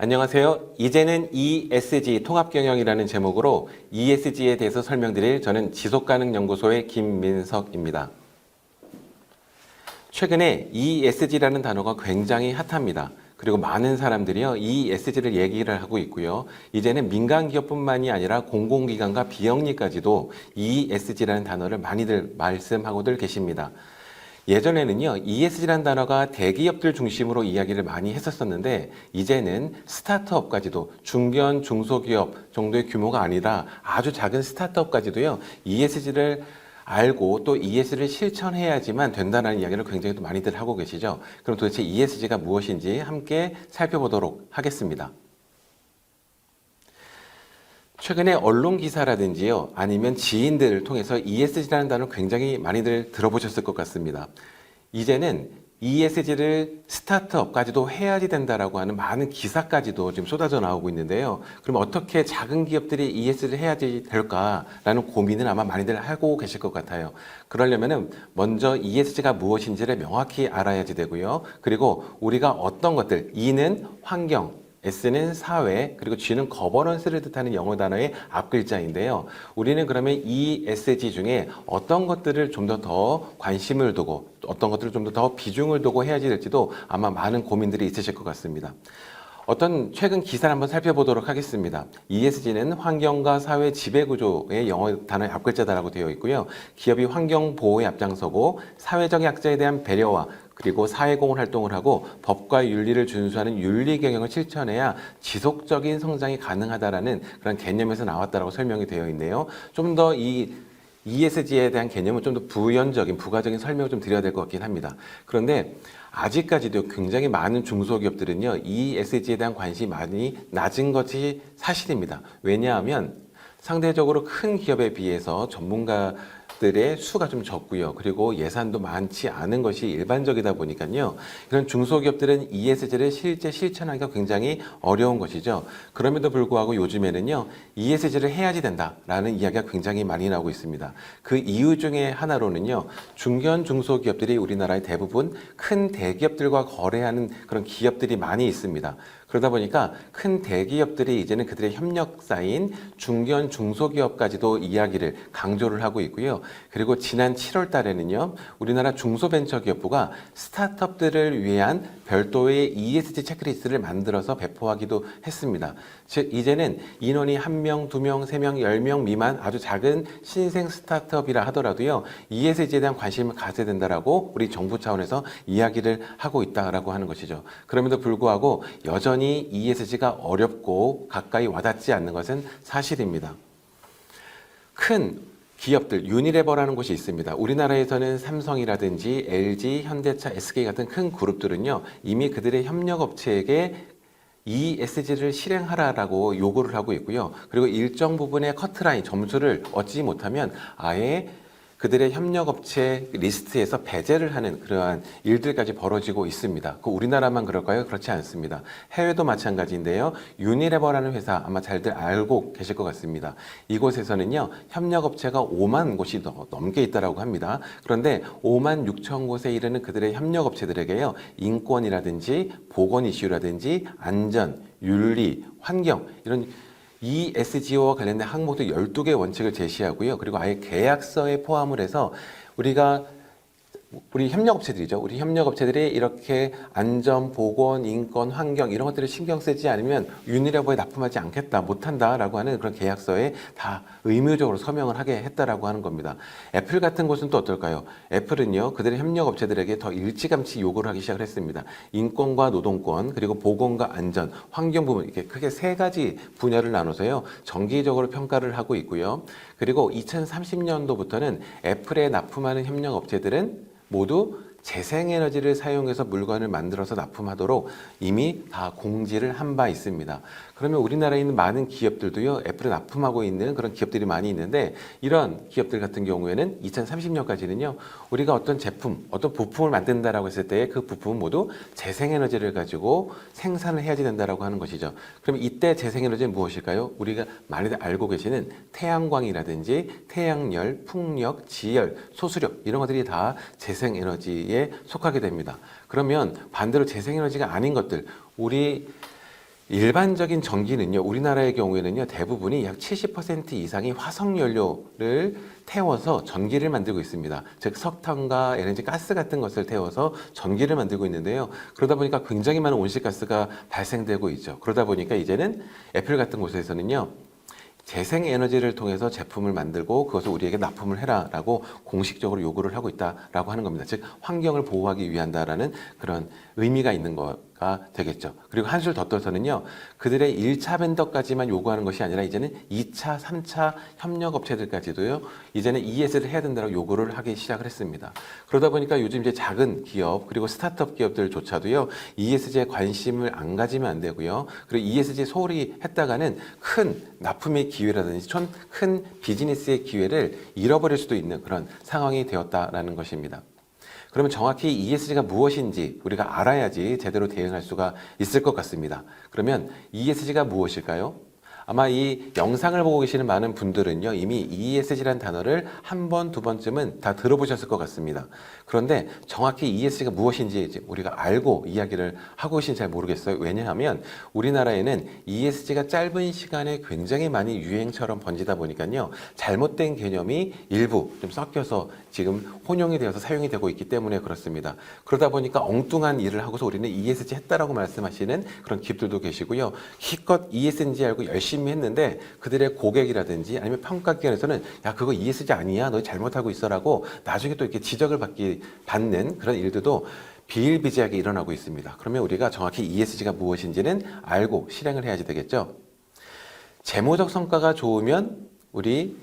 안녕하세요. 이제는 ESG 통합경영이라는 제목으로 ESG에 대해서 설명드릴 저는 지속가능연구소의 김민석입니다. 최근에 ESG라는 단어가 굉장히 핫합니다. 그리고 많은 사람들이요, ESG를 얘기를 하고 있고요. 이제는 민간 기업뿐만이 아니라 공공기관과 비영리까지도 ESG라는 단어를 많이들 말씀하고들 계십니다. 예전에는요, ESG라는 단어가 대기업들 중심으로 이야기를 많이 했었었는데, 이제는 스타트업까지도 중견, 중소기업 정도의 규모가 아니라 아주 작은 스타트업까지도요, ESG를 알고 또 ESG를 실천해야지만 된다는 이야기를 굉장히 또 많이들 하고 계시죠. 그럼 도대체 ESG가 무엇인지 함께 살펴보도록 하겠습니다. 최근에 언론 기사라든지요, 아니면 지인들을 통해서 ESG라는 단어를 굉장히 많이들 들어보셨을 것 같습니다. 이제는 ESG를 스타트업까지도 해야지 된다라고 하는 많은 기사까지도 지금 쏟아져 나오고 있는데요. 그럼 어떻게 작은 기업들이 ESG를 해야지 될까라는 고민을 아마 많이들 하고 계실 것 같아요. 그러려면은 먼저 ESG가 무엇인지를 명확히 알아야지 되고요. 그리고 우리가 어떤 것들, E는 환경, S는 사회, 그리고 G는 거버넌스를 뜻하는 영어 단어의 앞글자인데요. 우리는 그러면 ESG 중에 어떤 것들을 좀 더 관심을 두고 어떤 것들을 좀 더 비중을 두고 해야지 될지도 아마 많은 고민들이 있으실 것 같습니다. 어떤 최근 기사를 한번 살펴보도록 하겠습니다. ESG는 환경과 사회 지배구조의 영어 단어의 앞글자다라고 되어 있고요. 기업이 환경 보호에 앞장서고 사회적 약자에 대한 배려와 그리고 사회공헌 활동을 하고 법과 윤리를 준수하는 윤리 경영을 실천해야 지속적인 성장이 가능하다라는 그런 개념에서 나왔다라고 설명이 되어 있네요. 좀 더 이 ESG에 대한 개념은 좀 더 부연적인, 부가적인 설명을 좀 드려야 될 것 같긴 합니다. 그런데 아직까지도 굉장히 많은 중소기업들은요, ESG에 대한 관심이 많이 낮은 것이 사실입니다. 왜냐하면 상대적으로 큰 기업에 비해서 전문가들의 수가 좀 적고요. 그리고 예산도 많지 않은 것이 일반적이다 보니까요. 이런 중소기업들은 ESG를 실제 실천하기가 굉장히 어려운 것이죠. 그럼에도 불구하고 요즘에는요, ESG를 해야지 된다라는 이야기가 굉장히 많이 나오고 있습니다. 그 이유 중에 하나로는요, 중견 중소기업들이 우리나라의 대부분 큰 대기업들과 거래하는 그런 기업들이 많이 있습니다. 그러다 보니까 큰 대기업들이 이제는 그들의 협력사인 중견 중소기업까지도 이야기를 강조를 하고 있고요. 그리고 지난 7월 달에는요, 우리나라 중소벤처기업부가 스타트업들을 위한 별도의 ESG 체크리스트를 만들어서 배포하기도 했습니다. 즉, 이제는 인원이 1명, 2명, 3명, 10명 미만 아주 작은 신생 스타트업이라 하더라도요, ESG에 대한 관심을 가져야 된다라고 우리 정부 차원에서 이야기를 하고 있다라고 하는 것이죠. 그럼에도 불구하고 여전히 ESG가 어렵고 가까이 와닿지 않는 것은 사실입니다. 큰 기업들, 유니레버라는 곳이 있습니다. 우리나라에서는 삼성이라든지 LG, 현대차, SK 같은 큰 그룹들은요, 이미 그들의 협력업체에게 ESG를 실행하라라고 요구를 하고 있고요. 그리고 일정 부분의 커트라인, 점수를 얻지 못하면 아예 그들의 협력업체 리스트에서 배제를 하는 그러한 일들까지 벌어지고 있습니다. 그 우리나라만 그럴까요? 그렇지 않습니다. 해외도 마찬가지인데요. 유니레버라는 회사 아마 잘들 알고 계실 것 같습니다. 이곳에서는요, 협력업체가 5만 곳이 넘게 있다고 합니다. 그런데 5만 6천 곳에 이르는 그들의 협력업체들에게요, 인권이라든지 보건 이슈라든지 안전, 윤리, 환경 이런 ESG와 관련된 항목도 12개 원칙을 제시하고요. 그리고 아예 계약서에 포함을 해서 우리 협력업체들이죠. 우리 협력업체들이 이렇게 안전, 보건, 인권, 환경 이런 것들을 신경 쓰지 않으면 유니레버에 납품하지 않겠다, 못한다라고 하는 그런 계약서에 다 의무적으로 서명을 하게 했다라고 하는 겁니다. 애플 같은 곳은 또 어떨까요? 애플은요, 그들의 협력업체들에게 더 일찌감치 요구를 하기 시작을 했습니다. 인권과 노동권, 그리고 보건과 안전, 환경 부분 이렇게 크게 3가지 분야를 나눠서요, 정기적으로 평가를 하고 있고요. 그리고 2030년도부터는 애플에 납품하는 협력업체들은 모두 재생에너지를 사용해서 물건을 만들어서 납품하도록 이미 다 공지를 한 바 있습니다. 그러면 우리나라에 있는 많은 기업들도요, 애플에 납품하고 있는 그런 기업들이 많이 있는데, 이런 기업들 같은 경우에는 2030년까지는요, 우리가 어떤 제품, 어떤 부품을 만든다라고 했을 때 그 부품은 모두 재생에너지를 가지고 생산을 해야지 된다라고 하는 것이죠. 그럼 이때 재생에너지는 무엇일까요? 우리가 많이들 알고 계시는 태양광이라든지 태양열, 풍력, 지열, 소수력 이런 것들이 다 재생에너지에 속하게 됩니다. 그러면 반대로 재생에너지가 아닌 것들, 우리 일반적인 전기는요, 우리나라의 경우에는요, 대부분이 약 70% 이상이 화석 연료를 태워서 전기를 만들고 있습니다. 즉 석탄과 LNG 가스 같은 것을 태워서 전기를 만들고 있는데요. 그러다 보니까 굉장히 많은 온실가스가 발생되고 있죠. 그러다 보니까 이제는 애플 같은 곳에서는요, 재생에너지를 통해서 제품을 만들고 그것을 우리에게 납품을 해라라고 공식적으로 요구를 하고 있다라고 하는 겁니다. 즉 환경을 보호하기 위한다라는 그런 의미가 있는 거가 되겠죠. 그리고 한술 더 떠서는요, 그들의 1차 벤더까지만 요구하는 것이 아니라 이제는 2차, 3차 협력 업체들까지도요, 이제는 ES를 해야 된다고 요구를 하기 시작을 했습니다. 그러다 보니까 요즘 이제 작은 기업 그리고 스타트업 기업들조차도요, ESG에 관심을 안 가지면 안 되고요. 그리고 ESG 소홀히 했다가는 큰 납품의 기회라든지 큰 비즈니스의 기회를 잃어버릴 수도 있는 그런 상황이 되었다라는 것입니다. 그러면 정확히 ESG가 무엇인지 우리가 알아야지 제대로 대응할 수가 있을 것 같습니다. 그러면 ESG가 무엇일까요? 아마 이 영상을 보고 계시는 많은 분들은요, 이미 ESG라는 단어를 한 번, 두 번쯤은 다 들어보셨을 것 같습니다. 그런데 정확히 ESG가 무엇인지 우리가 알고 이야기를 하고 계신지 잘 모르겠어요. 왜냐하면 우리나라에는 ESG가 짧은 시간에 굉장히 많이 유행처럼 번지다 보니까요, 잘못된 개념이 일부 좀 섞여서 지금 혼용이 되어서 사용이 되고 있기 때문에 그렇습니다. 그러다 보니까 엉뚱한 일을 하고서 우리는 ESG 했다라고 말씀하시는 그런 기업들도 계시고요. 기껏 ESG 알고 열심히 했는데 그들의 고객이라든지 아니면 평가기관에서는 야, 그거 ESG 아니야, 너 잘못하고 있어라고 나중에 또 이렇게 지적을 받는 그런 일들도 비일비재하게 일어나고 있습니다. 그러면 우리가 정확히 ESG가 무엇인지는 알고 실행을 해야지 되겠죠. 재무적 성과가 좋으면 우리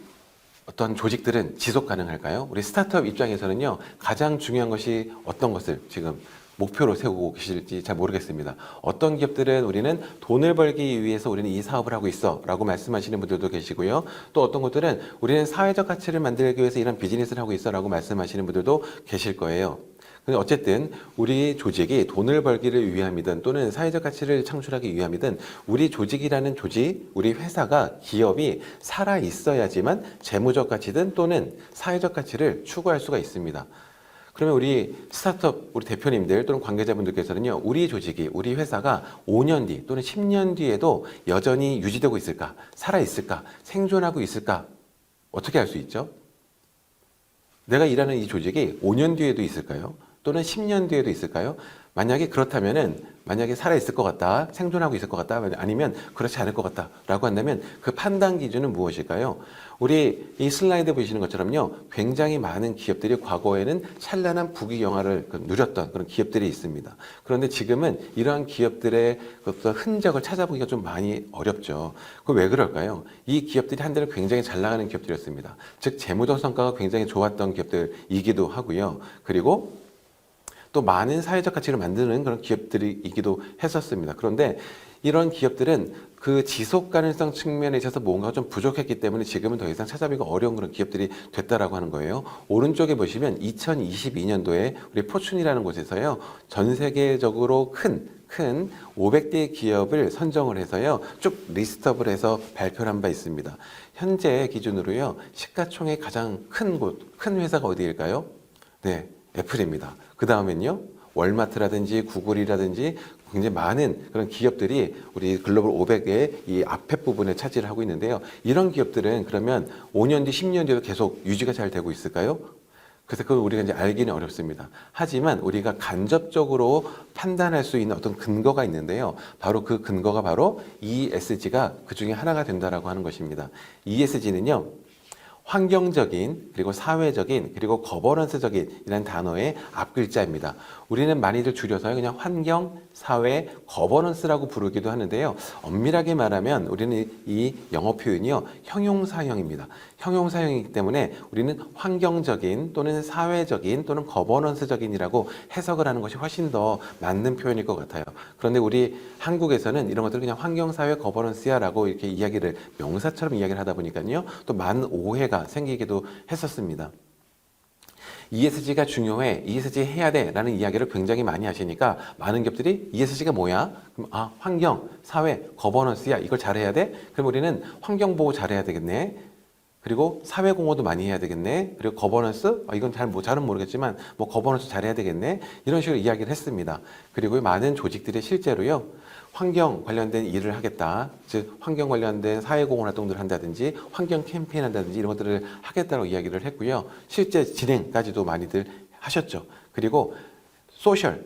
어떤 조직들은 지속 가능할까요? 우리 스타트업 입장에서는요, 가장 중요한 것이 어떤 것을 지금 목표로 세우고 계실지 잘 모르겠습니다. 어떤 기업들은 우리는 돈을 벌기 위해서 우리는 이 사업을 하고 있어 라고 말씀하시는 분들도 계시고요. 또 어떤 것들은 우리는 사회적 가치를 만들기 위해서 이런 비즈니스를 하고 있어 라고 말씀하시는 분들도 계실 거예요. 근데 어쨌든 우리 조직이 돈을 벌기를 위함이든 또는 사회적 가치를 창출하기 위함이든 우리 조직이라는 조직, 우리 회사가, 기업이 살아 있어야지만 재무적 가치든 또는 사회적 가치를 추구할 수가 있습니다. 그러면 우리 스타트업, 우리 대표님들 또는 관계자분들께서는요, 우리 조직이, 우리 회사가 5년 뒤 또는 10년 뒤에도 여전히 유지되고 있을까? 살아있을까? 생존하고 있을까? 어떻게 알 수 있죠? 내가 일하는 이 조직이 5년 뒤에도 있을까요? 또는 10년 뒤에도 있을까요? 만약에 그렇다면은, 만약에 살아있을 것 같다, 생존하고 있을 것 같다, 아니면 그렇지 않을 것 같다 라고 한다면 그 판단 기준은 무엇일까요? 우리 이 슬라이드 보시는 것처럼요, 굉장히 많은 기업들이 과거에는 찬란한 부귀영화를 누렸던 그런 기업들이 있습니다. 그런데 지금은 이러한 기업들의 어떤 흔적을 찾아보기가 좀 많이 어렵죠. 그 왜 그럴까요? 이 기업들이 한때는 굉장히 잘 나가는 기업들이었습니다. 즉 재무적 성과가 굉장히 좋았던 기업들이기도 하고요. 그리고 또 많은 사회적 가치를 만드는 그런 기업들이기도 했었습니다. 그런데 이런 기업들은 그 지속 가능성 측면에 있어서 뭔가 좀 부족했기 때문에 지금은 더 이상 찾아보기가 어려운 그런 기업들이 됐다라고 하는 거예요. 오른쪽에 보시면 2022년도에 우리 포춘이라는 곳에서요, 전 세계적으로 큰 500대 기업을 선정을 해서요, 쭉 리스트업을 해서 발표를 한 바 있습니다. 현재 기준으로요, 시가총액 가장 큰 회사가 어디일까요? 네, 애플입니다. 그 다음엔요, 월마트라든지 구글이라든지 굉장히 많은 그런 기업들이 우리 글로벌 500의 이 앞에 부분에 차지를 하고 있는데요. 이런 기업들은 그러면 5년 뒤, 10년 뒤에도 계속 유지가 잘 되고 있을까요? 그래서 그걸 우리가 이제 알기는 어렵습니다. 하지만 우리가 간접적으로 판단할 수 있는 어떤 근거가 있는데요. 바로 그 근거가 바로 ESG가 그 중에 하나가 된다라고 하는 것입니다. ESG는요, 환경적인, 그리고 사회적인, 그리고 거버넌스적인 이라는 단어의 앞글자입니다. 우리는 많이들 줄여서 그냥 환경, 사회, 거버넌스라고 부르기도 하는데요. 엄밀하게 말하면 우리는 이 영어 표현이요, 형용사형입니다. 형용사형이기 때문에 우리는 환경적인 또는 사회적인 또는 거버넌스적인이라고 해석을 하는 것이 훨씬 더 맞는 표현일 것 같아요. 그런데 우리 한국에서는 이런 것들을 그냥 환경, 사회, 거버넌스야 라고 이렇게 이야기를, 명사처럼 이야기를 하다 보니까요, 또 많은 오해가 생기기도 했었습니다. ESG가 중요해, ESG 해야 돼 라는 이야기를 굉장히 많이 하시니까 많은 기업들이 ESG가 뭐야? 그럼 환경, 사회, 거버넌스야, 이걸 잘해야 돼? 그럼 우리는 환경보호 잘해야 되겠네, 그리고 사회공헌도 많이 해야 되겠네, 그리고 거버넌스, 이건 잘은 모르겠지만 뭐 거버넌스 잘해야 되겠네, 이런 식으로 이야기를 했습니다. 그리고 많은 조직들이 실제로요, 환경 관련된 일을 하겠다. 즉 환경 관련된 사회공헌 활동들을 한다든지 환경 캠페인 한다든지 이런 것들을 하겠다고 이야기를 했고요. 실제 진행까지도 많이들 하셨죠. 그리고 소셜,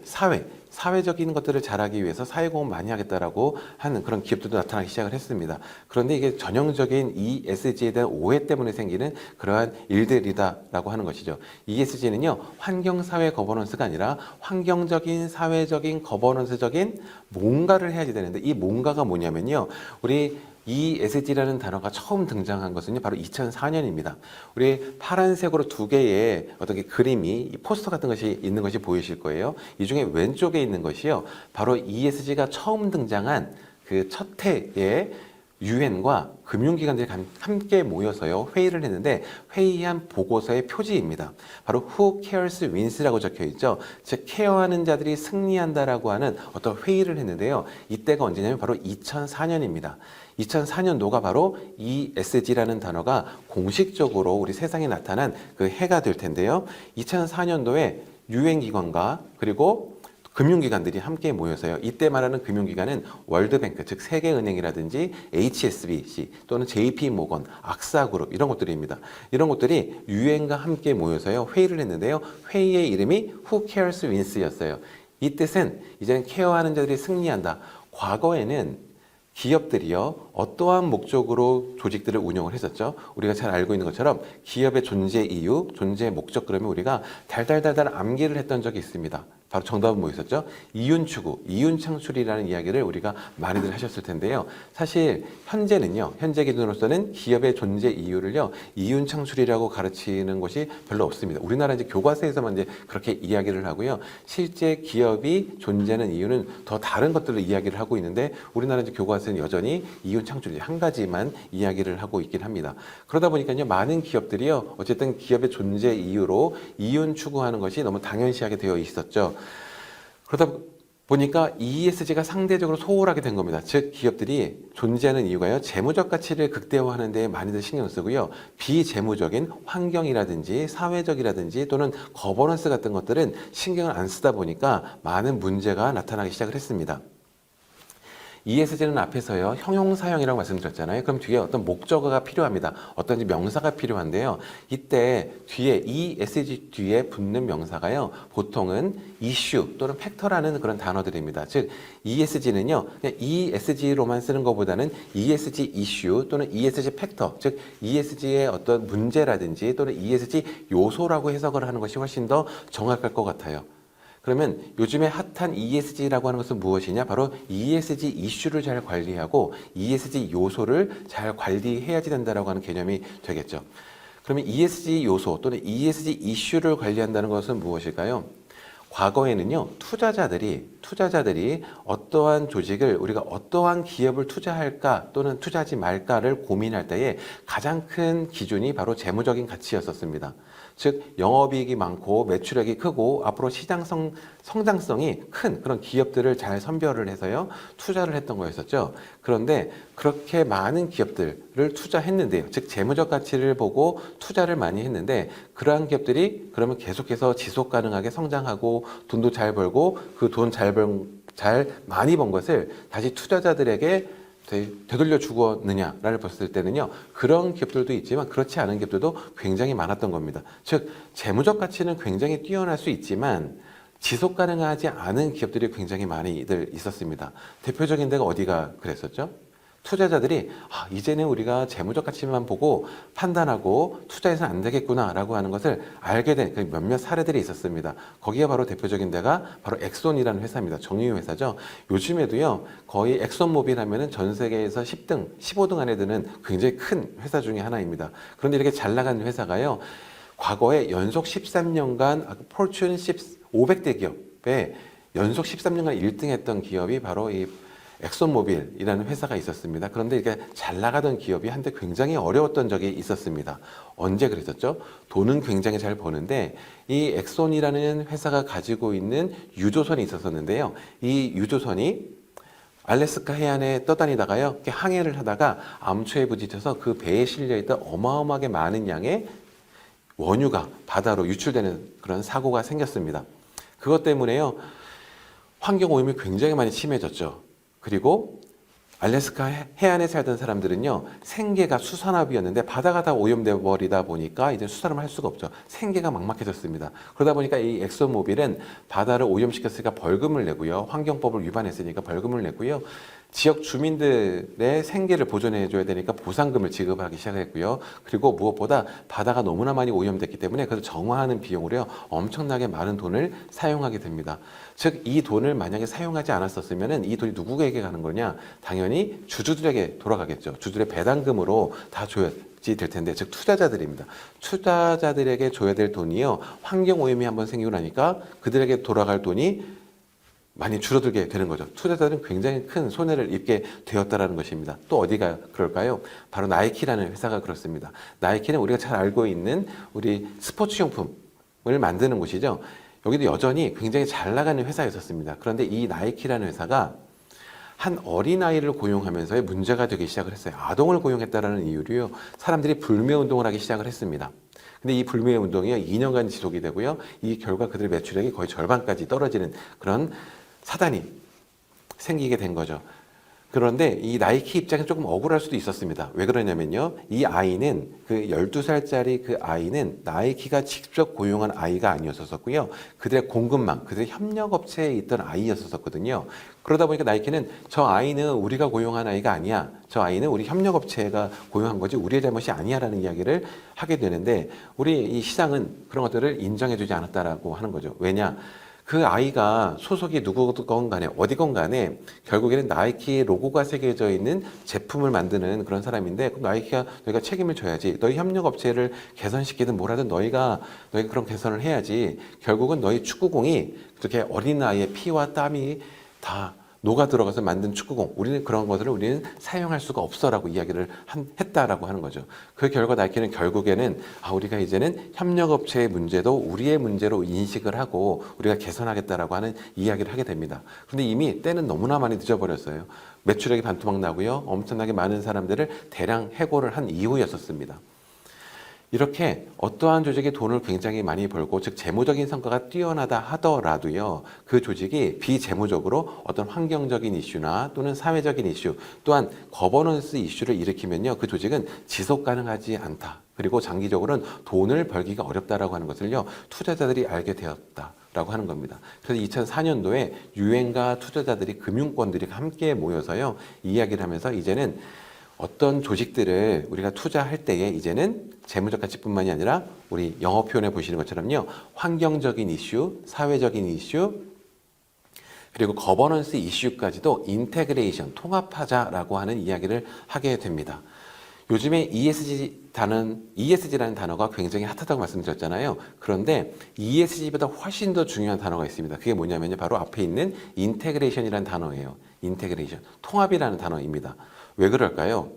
사회적인 것들을 잘하기 위해서 사회공헌 많이 하겠다라고 하는 그런 기업들도 나타나기 시작을 했습니다. 그런데 이게 전형적인 ESG에 대한 오해 때문에 생기는 그러한 일들이다라고 하는 것이죠. ESG는요, 환경사회 거버넌스가 아니라 환경적인, 사회적인, 거버넌스적인 뭔가를 해야지 되는데 이 뭔가가 뭐냐면요. 우리 ESG라는 단어가 처음 등장한 것은요, 바로 2004년입니다. 우리 파란색으로 두 개의 어떤 게 그림이 포스터 같은 것이 있는 것이 보이실 거예요. 이 중에 왼쪽에 있는 것이요, 바로 ESG가 처음 등장한 그 첫 해에 유엔과 금융기관들이 함께 모여서요 회의를 했는데 회의한 보고서의 표지입니다. 바로 Who Cares Wins라고 적혀 있죠. 즉 케어하는 자들이 승리한다라고 하는 어떤 회의를 했는데요. 이때가 언제냐면 바로 2004년입니다. 2004년도가 바로 ESG라는 단어가 공식적으로 우리 세상에 나타난 그 해가 될 텐데요. 2004년도에 유엔기관과 그리고 금융기관들이 함께 모여서요. 이때 말하는 금융기관은 월드뱅크, 즉 세계은행이라든지 HSBC 또는 JP모건, 악사그룹 이런 것들입니다. 이런 것들이 유엔과 함께 모여서요. 회의를 했는데요. 회의의 이름이 Who Cares Wins였어요. 이 뜻은 이제는 케어하는 자들이 승리한다. 과거에는 기업들이요 어떠한 목적으로 조직들을 운영을 했었죠. 우리가 잘 알고 있는 것처럼 기업의 존재 이유, 존재 목적 그러면 우리가 달달달달 암기를 했던 적이 있습니다. 바로 정답은 뭐였었죠? 이윤 추구, 이윤 창출이라는 이야기를 우리가 많이들 하셨을 텐데요. 사실 현재는요, 현재 기준으로서는 기업의 존재 이유를요, 이윤 창출이라고 가르치는 것이 별로 없습니다. 우리나라 이제 교과서에서만 이제 그렇게 이야기를 하고요. 실제 기업이 존재하는 이유는 더 다른 것들을 이야기를 하고 있는데 우리나라 이제 교과서는 여전히 이윤 창출 한 가지만 이야기를 하고 있긴 합니다. 그러다 보니까요, 많은 기업들이요, 어쨌든 기업의 존재 이유로 이윤 추구하는 것이 너무 당연시하게 되어 있었죠. 그러다 보니까 ESG가 상대적으로 소홀하게 된 겁니다. 즉 기업들이 존재하는 이유가요, 재무적 가치를 극대화하는 데 많이들 신경 쓰고요, 비재무적인 환경이라든지 사회적이라든지 또는 거버넌스 같은 것들은 신경을 안 쓰다 보니까 많은 문제가 나타나기 시작을 했습니다. ESG는 앞에서요 형용사형이라고 말씀드렸잖아요. 그럼 뒤에 어떤 목적어가 필요합니다. 어떤 명사가 필요한데요. 이때 뒤에 ESG 뒤에 붙는 명사가요 보통은 이슈 또는 팩터라는 그런 단어들입니다. 즉 ESG는요 그냥 ESG로만 쓰는 것보다는 ESG 이슈 또는 ESG 팩터, 즉 ESG의 어떤 문제라든지 또는 ESG 요소라고 해석을 하는 것이 훨씬 더 정확할 것 같아요. 그러면 요즘에 핫한 ESG라고 하는 것은 무엇이냐? 바로 ESG 이슈를 잘 관리하고 ESG 요소를 잘 관리해야지 된다라고 하는 개념이 되겠죠. 그러면 ESG 요소 또는 ESG 이슈를 관리한다는 것은 무엇일까요? 과거에는요, 투자자들이 어떠한 조직을, 우리가 어떠한 기업을 투자할까 또는 투자하지 말까를 고민할 때에 가장 큰 기준이 바로 재무적인 가치였었습니다. 즉 영업이익이 많고 매출액이 크고 앞으로 성장성이 큰 그런 기업들을 잘 선별을 해서요 투자를 했던 거였었죠. 그런데 그렇게 많은 기업들을 투자했는데요, 즉 재무적 가치를 보고 투자를 많이 했는데 그러한 기업들이 그러면 계속해서 지속 가능하게 성장하고 돈도 잘 벌고 그 돈 잘 많이 번 것을 다시 투자자들에게 되돌려 주었느냐를 봤을 때는요, 그런 기업들도 있지만 그렇지 않은 기업들도 굉장히 많았던 겁니다. 즉 재무적 가치는 굉장히 뛰어날 수 있지만 지속 가능하지 않은 기업들이 굉장히 많이들 있었습니다. 대표적인 데가 어디가 그랬었죠? 투자자들이 이제는 우리가 재무적 가치만 보고 판단하고 투자해서는 안 되겠구나라고 하는 것을 알게 된 몇몇 사례들이 있었습니다. 거기가 바로 대표적인 데가 바로 엑손이라는 회사입니다. 정유유 회사죠. 요즘에도요 거의 엑손모빌 하면은 전 세계에서 10등, 15등 안에 드는 굉장히 큰 회사 중에 하나입니다. 그런데 이렇게 잘 나가는 회사가요, 과거에 연속 13년간 포춘 500대 기업에 연속 13년간 1등 했던 기업이 바로 이 엑손모빌이라는 회사가 있었습니다. 그런데 이게 잘 나가던 기업이 한때 굉장히 어려웠던 적이 있었습니다. 언제 그랬었죠? 돈은 굉장히 잘 버는데 이 엑손이라는 회사가 가지고 있는 유조선이 있었는데요. 이 유조선이 알래스카 해안에 떠다니다가요, 이렇게 항해를 하다가 암초에 부딪혀서 그 배에 실려있던 어마어마하게 많은 양의 원유가 바다로 유출되는 그런 사고가 생겼습니다. 그것 때문에요, 환경 오염이 굉장히 많이 심해졌죠. 그리고 알래스카 해안에 살던 사람들은요, 생계가 수산업이었는데 바다가 다 오염돼 버리다 보니까 이제 수산업을 할 수가 없죠. 생계가 막막해졌습니다. 그러다 보니까 이 엑소모빌은 바다를 오염시켰으니까 벌금을 내고요, 환경법을 위반했으니까 벌금을 내고요, 지역 주민들의 생계를 보존해 줘야 되니까 보상금을 지급하기 시작했고요. 그리고 무엇보다 바다가 너무나 많이 오염됐기 때문에 그래서 정화하는 비용으로요, 엄청나게 많은 돈을 사용하게 됩니다. 즉, 이 돈을 만약에 사용하지 않았었으면 이 돈이 누구에게 가는 거냐? 당연히 주주들에게 돌아가겠죠. 주주들의 배당금으로 다 줘야지 될 텐데, 즉 투자자들입니다. 투자자들에게 줘야 될 돈이요, 환경 오염이 한번 생기고 나니까 그들에게 돌아갈 돈이 많이 줄어들게 되는 거죠. 투자자들은 굉장히 큰 손해를 입게 되었다라는 것입니다. 또 어디가 그럴까요? 바로 나이키라는 회사가 그렇습니다. 나이키는 우리가 잘 알고 있는 우리 스포츠용품을 만드는 곳이죠. 여기도 여전히 굉장히 잘 나가는 회사였었습니다. 그런데 이 나이키라는 회사가 한 어린아이를 고용하면서의 문제가 되기 시작을 했어요. 아동을 고용했다라는 이유로요, 사람들이 불매운동을 하기 시작을 했습니다. 근데 이 불매운동이 2년간 지속이 되고요, 이 결과 그들의 매출액이 거의 절반까지 떨어지는 그런 사단이 생기게 된 거죠. 그런데 이 나이키 입장에서 조금 억울할 수도 있었습니다. 왜 그러냐면요, 이 아이는, 그 12살짜리 그 아이는 나이키가 직접 고용한 아이가 아니었었고요, 그들의 공급망, 그들의 협력업체에 있던 아이였었거든요. 그러다 보니까 나이키는 저 아이는 우리가 고용한 아이가 아니야, 저 아이는 우리 협력업체가 고용한 거지 우리의 잘못이 아니야 라는 이야기를 하게 되는데, 우리 이 시장은 그런 것들을 인정해주지 않았다라고 하는 거죠. 왜냐? 그 아이가 소속이 누구건 간에 어디건 간에 결국에는 나이키 로고가 새겨져 있는 제품을 만드는 그런 사람인데, 그럼 나이키가 너희가 책임을 져야지. 너희 협력업체를 개선시키든 뭐라든 너희가 그런 개선을 해야지. 결국은 너희 축구공이 그렇게 어린아이의 피와 땀이 다 녹아 들어가서 만든 축구공, 우리는 그런 것들을 우리는 사용할 수가 없어라고 이야기를 했다라고 하는 거죠. 그 결과 나이키는 결국에는 우리가 이제는 협력업체의 문제도 우리의 문제로 인식을 하고 우리가 개선하겠다라고 하는 이야기를 하게 됩니다. 그런데 이미 때는 너무나 많이 늦어버렸어요. 매출액이 반토막 나고요, 엄청나게 많은 사람들을 대량 해고를 한 이후였었습니다. 이렇게 어떠한 조직이 돈을 굉장히 많이 벌고, 즉 재무적인 성과가 뛰어나다 하더라도요, 그 조직이 비재무적으로 어떤 환경적인 이슈나 또는 사회적인 이슈, 또한 거버넌스 이슈를 일으키면요, 그 조직은 지속 가능하지 않다. 그리고 장기적으로는 돈을 벌기가 어렵다라고 하는 것을요, 투자자들이 알게 되었다 라고 하는 겁니다. 그래서 2004년도에 유엔과 투자자들이, 금융권들이 함께 모여서요, 이야기를 하면서 이제는 어떤 조직들을 우리가 투자할 때에 이제는 재무적 가치뿐만이 아니라 우리 영어 표현에 보시는 것처럼요, 환경적인 이슈, 사회적인 이슈, 그리고 거버넌스 이슈까지도 인테그레이션, 통합하자라고 하는 이야기를 하게 됩니다. 요즘에 ESG라는 단어가 굉장히 핫하다고 말씀드렸잖아요. 그런데 ESG보다 훨씬 더 중요한 단어가 있습니다. 그게 뭐냐면요, 바로 앞에 있는 인테그레이션이라는 단어예요. 인테그레이션, 통합이라는 단어입니다. 왜 그럴까요?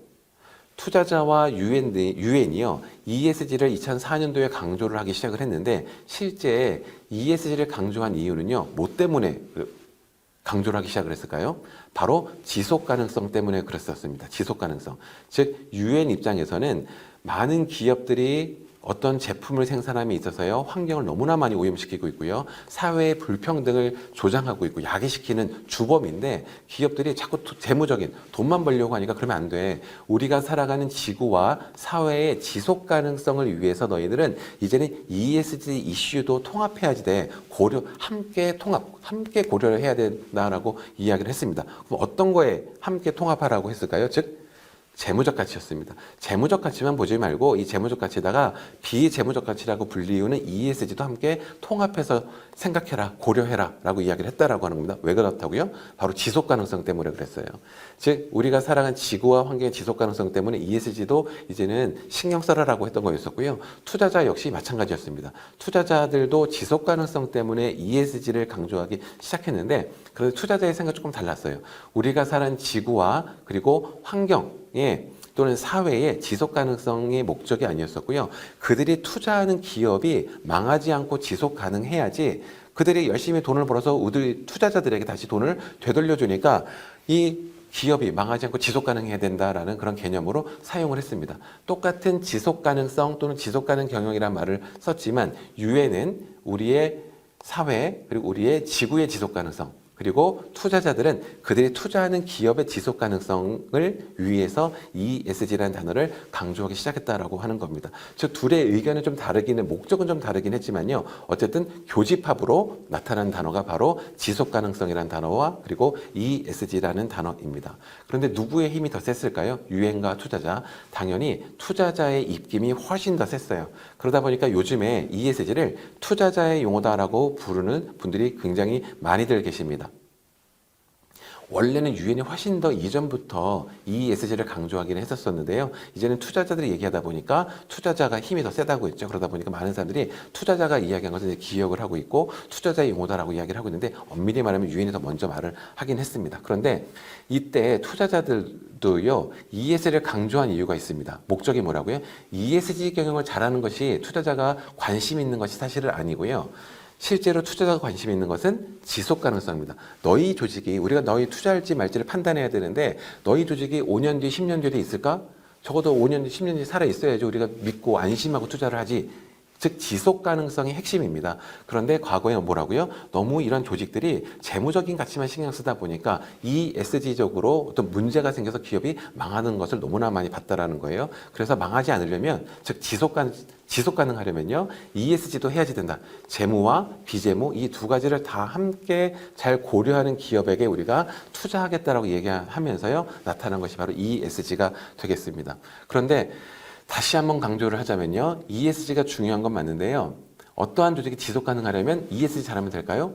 투자자와 유엔이요, ESG를 2004년도에 강조를 하기 시작을 했는데, 실제 ESG를 강조한 이유는요, 뭐 때문에 강조를 하기 시작을 했을까요? 바로 지속 가능성 때문에 그랬었습니다. 지속 가능성. 즉, 유엔 입장에서는 많은 기업들이 어떤 제품을 생산함에 있어서요, 환경을 너무나 많이 오염시키고 있고요, 사회의 불평등을 조장하고 있고 야기시키는 주범인데, 기업들이 자꾸 재무적인 돈만 벌려고 하니까 그러면 안 돼. 우리가 살아가는 지구와 사회의 지속 가능성을 위해서 너희들은 이제는 ESG 이슈도 통합해야지 돼. 함께 고려를 해야 된다라고 이야기를 했습니다. 그럼 어떤 거에 함께 통합하라고 했을까요? 즉, 재무적 가치였습니다. 재무적 가치만 보지 말고 이 재무적 가치에다가 비재무적 가치라고 불리우는 ESG도 함께 통합해서 생각해라, 고려해라 라고 이야기를 했다라고 하는 겁니다. 왜 그렇다고요? 바로 지속 가능성 때문에 그랬어요. 즉, 우리가 살아가는 지구와 환경의 지속 가능성 때문에 ESG도 이제는 신경 써라라고 했던 거였었고요. 투자자 역시 마찬가지였습니다. 투자자들도 지속 가능성 때문에 ESG를 강조하기 시작했는데, 그래서 투자자의 생각이 조금 달랐어요. 우리가 사는 지구와 그리고 환경에 또는 사회의 지속 가능성이 목적이 아니었었고요. 그들이 투자하는 기업이 망하지 않고 지속 가능해야지, 그들이 열심히 돈을 벌어서 우리 투자자들에게 다시 돈을 되돌려주니까 이 기업이 망하지 않고 지속 가능해야 된다라는 그런 개념으로 사용을 했습니다. 똑같은 지속 가능성 또는 지속 가능 경영이라는 말을 썼지만, 유엔은 우리의 사회 그리고 우리의 지구의 지속 가능성, 그리고 투자자들은 그들이 투자하는 기업의 지속 가능성을 위해서 ESG라는 단어를 강조하기 시작했다라고 하는 겁니다. 즉 둘의 의견은 좀 다르기는 목적은 좀 다르긴 했지만요. 어쨌든 교집합으로 나타난 단어가 바로 지속 가능성이라는 단어와 그리고 ESG라는 단어입니다. 그런데 누구의 힘이 더 셌을까요? 유행과 투자자. 당연히 투자자의 입김이 훨씬 더 셌어요. 그러다 보니까 요즘에 ESG를 투자자의 용어다라고 부르는 분들이 굉장히 많이들 계십니다. 원래는 유엔이 훨씬 더 이전부터 ESG를 강조하기는 했었었는데요. 이제는 투자자들이 얘기하다 보니까 투자자가 힘이 더 세다고 했죠. 그러다 보니까 많은 사람들이 투자자가 이야기한 것을 이제 기억을 하고 있고 투자자의 용어다라고 이야기를 하고 있는데 엄밀히 말하면 유엔이 더 먼저 말을 하긴 했습니다. 그런데 이때 투자자들도요, ESG를 강조한 이유가 있습니다. 목적이 뭐라고요? ESG 경영을 잘하는 것이 투자자가 관심 있는 것이 사실은 아니고요. 실제로 투자자가 관심 있는 것은 지속 가능성입니다. 너희 조직이 우리가 너희 투자할지 말지를 판단해야 되는데 너희 조직이 5년 뒤, 10년 뒤에 있을까? 적어도 5년 뒤, 10년 뒤에 살아 있어야지 우리가 믿고 안심하고 투자를 하지. 즉 지속 가능성이 핵심입니다. 그런데 과거에 뭐라고요? 너무 이런 조직들이 재무적인 가치만 신경 쓰다 보니까 ESG적으로 어떤 문제가 생겨서 기업이 망하는 것을 너무나 많이 봤다라는 거예요. 그래서 망하지 않으려면 즉 지속 가능하려면요, ESG도 해야지 된다. 재무와 비재무 이 두 가지를 다 함께 잘 고려하는 기업에게 우리가 투자하겠다라고 얘기하면서요 나타난 것이 바로 ESG가 되겠습니다. 그런데 다시 한번 강조를 하자면요, ESG가 중요한 건 맞는데요, 어떠한 조직이 지속 가능하려면 ESG 잘하면 될까요?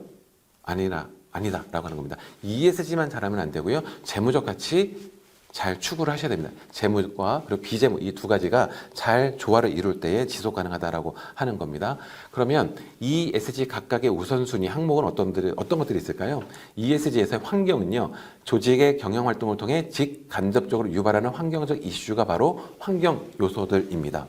아니다라고 하는 겁니다. ESG만 잘하면 안 되고요, 재무적 가치 잘 추구를 하셔야 됩니다. 재무과 그리고 비재무 이 두 가지가 잘 조화를 이룰 때에 지속 가능하다라고 하는 겁니다. 그러면 ESG 각각의 우선순위 항목은 어떤 것들이 있을까요? ESG에서의 환경은요, 조직의 경영 활동을 통해 직간접적으로 유발하는 환경적 이슈가 바로 환경 요소들입니다.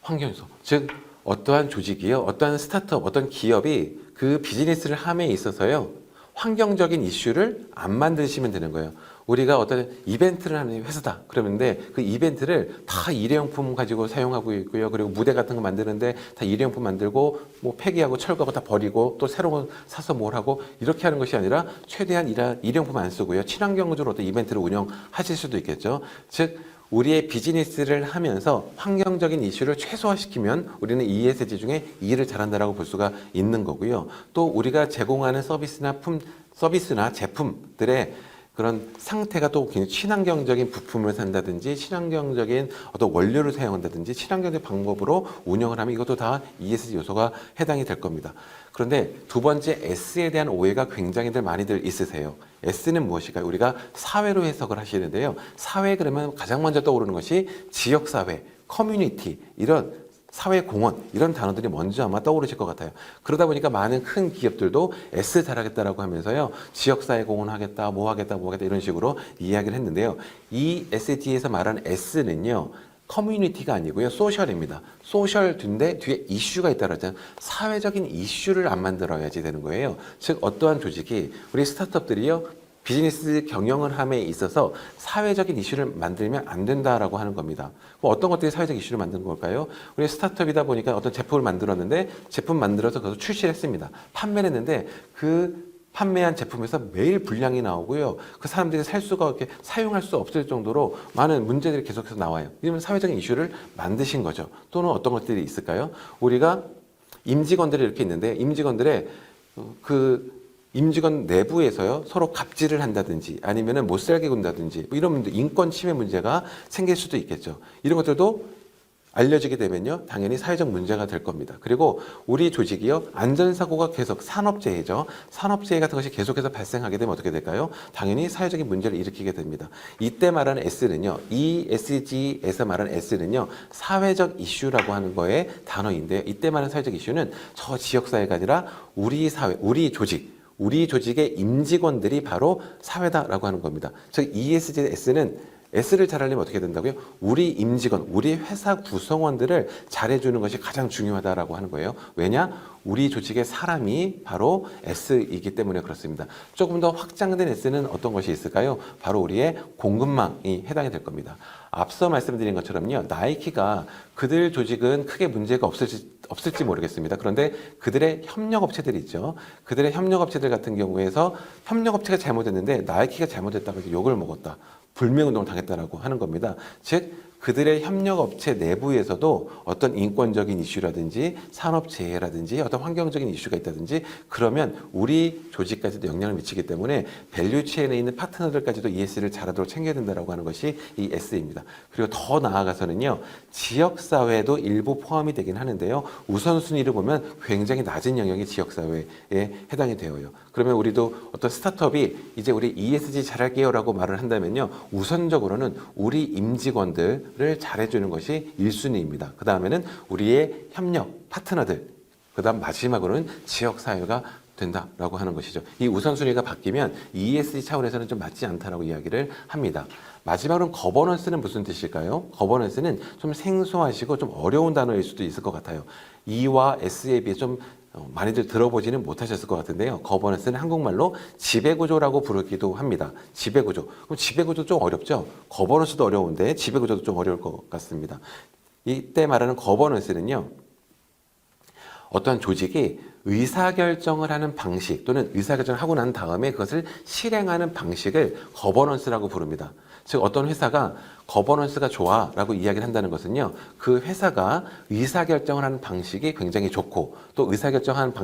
환경 요소, 즉 어떠한 조직이요, 어떠한 스타트업, 어떤 기업이 그 비즈니스를 함에 있어서요, 환경적인 이슈를 안 만드시면 되는 거예요. 우리가 어떤 이벤트를 하는 회사다. 그러는데 그 이벤트를 다 일회용품 가지고 사용하고 있고요. 그리고 무대 같은 거 만드는데 다 일회용품 만들고 뭐 폐기하고 철거하고 다 버리고 또 새로운 거 사서 뭘 하고 이렇게 하는 것이 아니라 최대한 일회용품 안 쓰고요. 친환경적으로 어떤 이벤트를 운영하실 수도 있겠죠. 즉 우리의 비즈니스를 하면서 환경적인 이슈를 최소화시키면 우리는 ESG 중에 이 일을 잘한다라고 볼 수가 있는 거고요. 또 우리가 제공하는 서비스나 제품들의 그런 상태가 또 친환경적인 부품을 산다든지 친환경적인 어떤 원료를 사용한다든지 친환경적인 방법으로 운영을 하면 이것도 다 ESG 요소가 해당이 될 겁니다. 그런데 두 번째 S에 대한 오해가 굉장히들 많이들 있으세요. S는 무엇일까요? 우리가 사회로 해석을 하시는데요. 사회 그러면 가장 먼저 떠오르는 것이 지역사회, 커뮤니티 이런 사회공헌 이런 단어들이 먼저 아마 떠오르실 것 같아요. 그러다 보니까 많은 큰 기업들도 S 잘하겠다라고 하면서요, 지역사회 공헌하겠다, 뭐 하겠다 이런 식으로 이야기를 했는데요. 이 SG에서 말하는 S는요, 커뮤니티가 아니고요, 소셜입니다. 소셜 뒤에 이슈가 있다고 하잖아요. 사회적인 이슈를 안 만들어야지 되는 거예요. 즉 어떠한 조직이 우리 스타트업들이요, 비즈니스 경영을 함에 있어서 사회적인 이슈를 만들면 안 된다라고 하는 겁니다. 어떤 것들이 사회적 이슈를 만드는 걸까요? 우리 스타트업이다 보니까 어떤 제품을 만들었는데 제품 만들어서 그것을 출시를 했습니다. 판매를 했는데 그 판매한 제품에서 매일 불량이 나오고요. 그 사람들이 살 수가 없게 사용할 수 없을 정도로 많은 문제들이 계속해서 나와요. 이러면 사회적인 이슈를 만드신 거죠. 또는 어떤 것들이 있을까요? 우리가 임직원들이 이렇게 있는데 임직원 내부에서요, 서로 갑질을 한다든지 아니면은 못 살게 군다든지 뭐 이런 인권 침해 문제가 생길 수도 있겠죠. 이런 것들도 알려지게 되면요, 당연히 사회적 문제가 될 겁니다. 그리고 우리 조직이요, 안전사고가 계속 산업재해죠. 산업재해 같은 것이 계속해서 발생하게 되면 어떻게 될까요? 당연히 사회적인 문제를 일으키게 됩니다. 이때 말하는 S는요, ESG에서 말하는 S는요, 사회적 이슈라고 하는 거의 단어인데요. 이때 말하는 사회적 이슈는 저 지역사회가 아니라 우리 사회, 우리 조직의 임직원들이 바로 사회다라고 하는 겁니다. 즉 ESG S는 S를 잘하려면 어떻게 된다고요? 우리 임직원, 우리 회사 구성원들을 잘해주는 것이 가장 중요하다라고 하는 거예요. 왜냐? 우리 조직의 사람이 바로 S이기 때문에 그렇습니다. 조금 더 확장된 S는 어떤 것이 있을까요? 바로 우리의 공급망이 해당이 될 겁니다. 앞서 말씀드린 것처럼요, 나이키가 그들 조직은 크게 문제가 없을지 모르겠습니다. 그런데 그들의 협력업체들이 있죠. 그들의 협력업체들 같은 경우에서 협력업체가 잘못했는데 나이키가 잘못했다고 해서 욕을 먹었다. 불매운동을 당했다라고 하는 겁니다. 즉, 그들의 협력업체 내부에서도 어떤 인권적인 이슈라든지 산업재해라든지 어떤 환경적인 이슈가 있다든지 그러면 우리 조직까지도 영향을 미치기 때문에 밸류체인에 있는 파트너들까지도 ESG를 잘하도록 챙겨야 된다고 하는 것이 이 S입니다. 그리고 더 나아가서는요, 지역사회도 일부 포함이 되긴 하는데요, 우선순위를 보면 굉장히 낮은 영역이 지역사회에 해당이 되어요. 그러면 우리도 어떤 스타트업이 이제 우리 ESG 잘할게요 라고 말을 한다면요, 우선적으로는 우리 임직원들을 잘해주는 것이 1순위입니다. 그 다음에는 우리의 협력, 파트너들, 그 다음 마지막으로는 지역사회가 된다라고 하는 것이죠. 이 우선순위가 바뀌면 ESG 차원에서는 좀 맞지 않다라고 이야기를 합니다. 마지막으로는 거버넌스는 무슨 뜻일까요? 거버넌스는 좀 생소하시고 좀 어려운 단어일 수도 있을 것 같아요. E와 S에 비해 좀 많이들 들어보지는 못하셨을 것 같은데요. 거버넌스는 한국말로 지배구조라고 부르기도 합니다. 지배구조. 그럼 지배구조 좀 어렵죠? 거버넌스도 어려운데 지배구조도 좀 어려울 것 같습니다. 이때 말하는 거버넌스는요, 어떤 조직이 의사결정을 하는 방식 또는 의사결정을 하고 난 다음에 그것을 실행하는 방식을 거버넌스라고 부릅니다. 즉, 어떤 회사가 거버넌스가 좋아 라고 이야기를 한다는 것은요, 그 회사가 의사결정을 하는 방식이 굉장히 좋고 또 의사결정한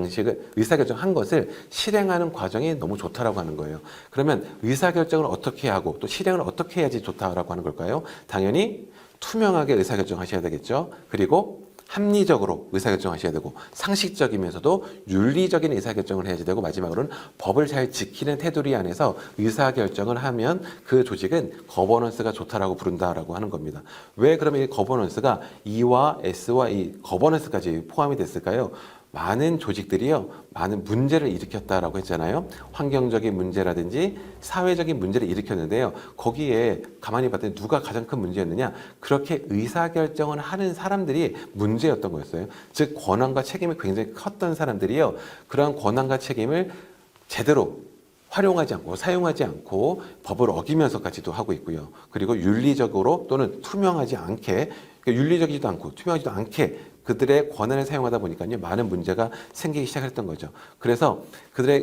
것을 실행하는 과정이 너무 좋다라고 하는 거예요. 그러면 의사결정을 어떻게 하고 또 실행을 어떻게 해야지 좋다라고 하는 걸까요? 당연히 투명하게 의사결정하셔야 되겠죠. 그리고 합리적으로 의사결정하셔야 되고 상식적이면서도 윤리적인 의사결정을 해야지 되고 마지막으로는 법을 잘 지키는 테두리 안에서 의사결정을 하면 그 조직은 거버넌스가 좋다라고 부른다라고 하는 겁니다. 왜 그러면 이 거버넌스가 E와 S와 이 거버넌스까지 포함이 됐을까요? 많은 조직들이요, 많은 문제를 일으켰다라고 했잖아요. 환경적인 문제라든지 사회적인 문제를 일으켰는데요. 거기에 가만히 봤더니 누가 가장 큰 문제였느냐? 그렇게 의사결정을 하는 사람들이 문제였던 거였어요. 즉, 권한과 책임이 굉장히 컸던 사람들이요, 그러한 권한과 책임을 제대로 활용하지 않고 사용하지 않고 법을 어기면서까지도 하고 있고요. 그리고 윤리적으로 또는 투명하지 않게, 그러니까 윤리적이지도 않고 투명하지도 않게 그들의 권한을 사용하다 보니까요, 많은 문제가 생기기 시작했던 거죠. 그래서 그들의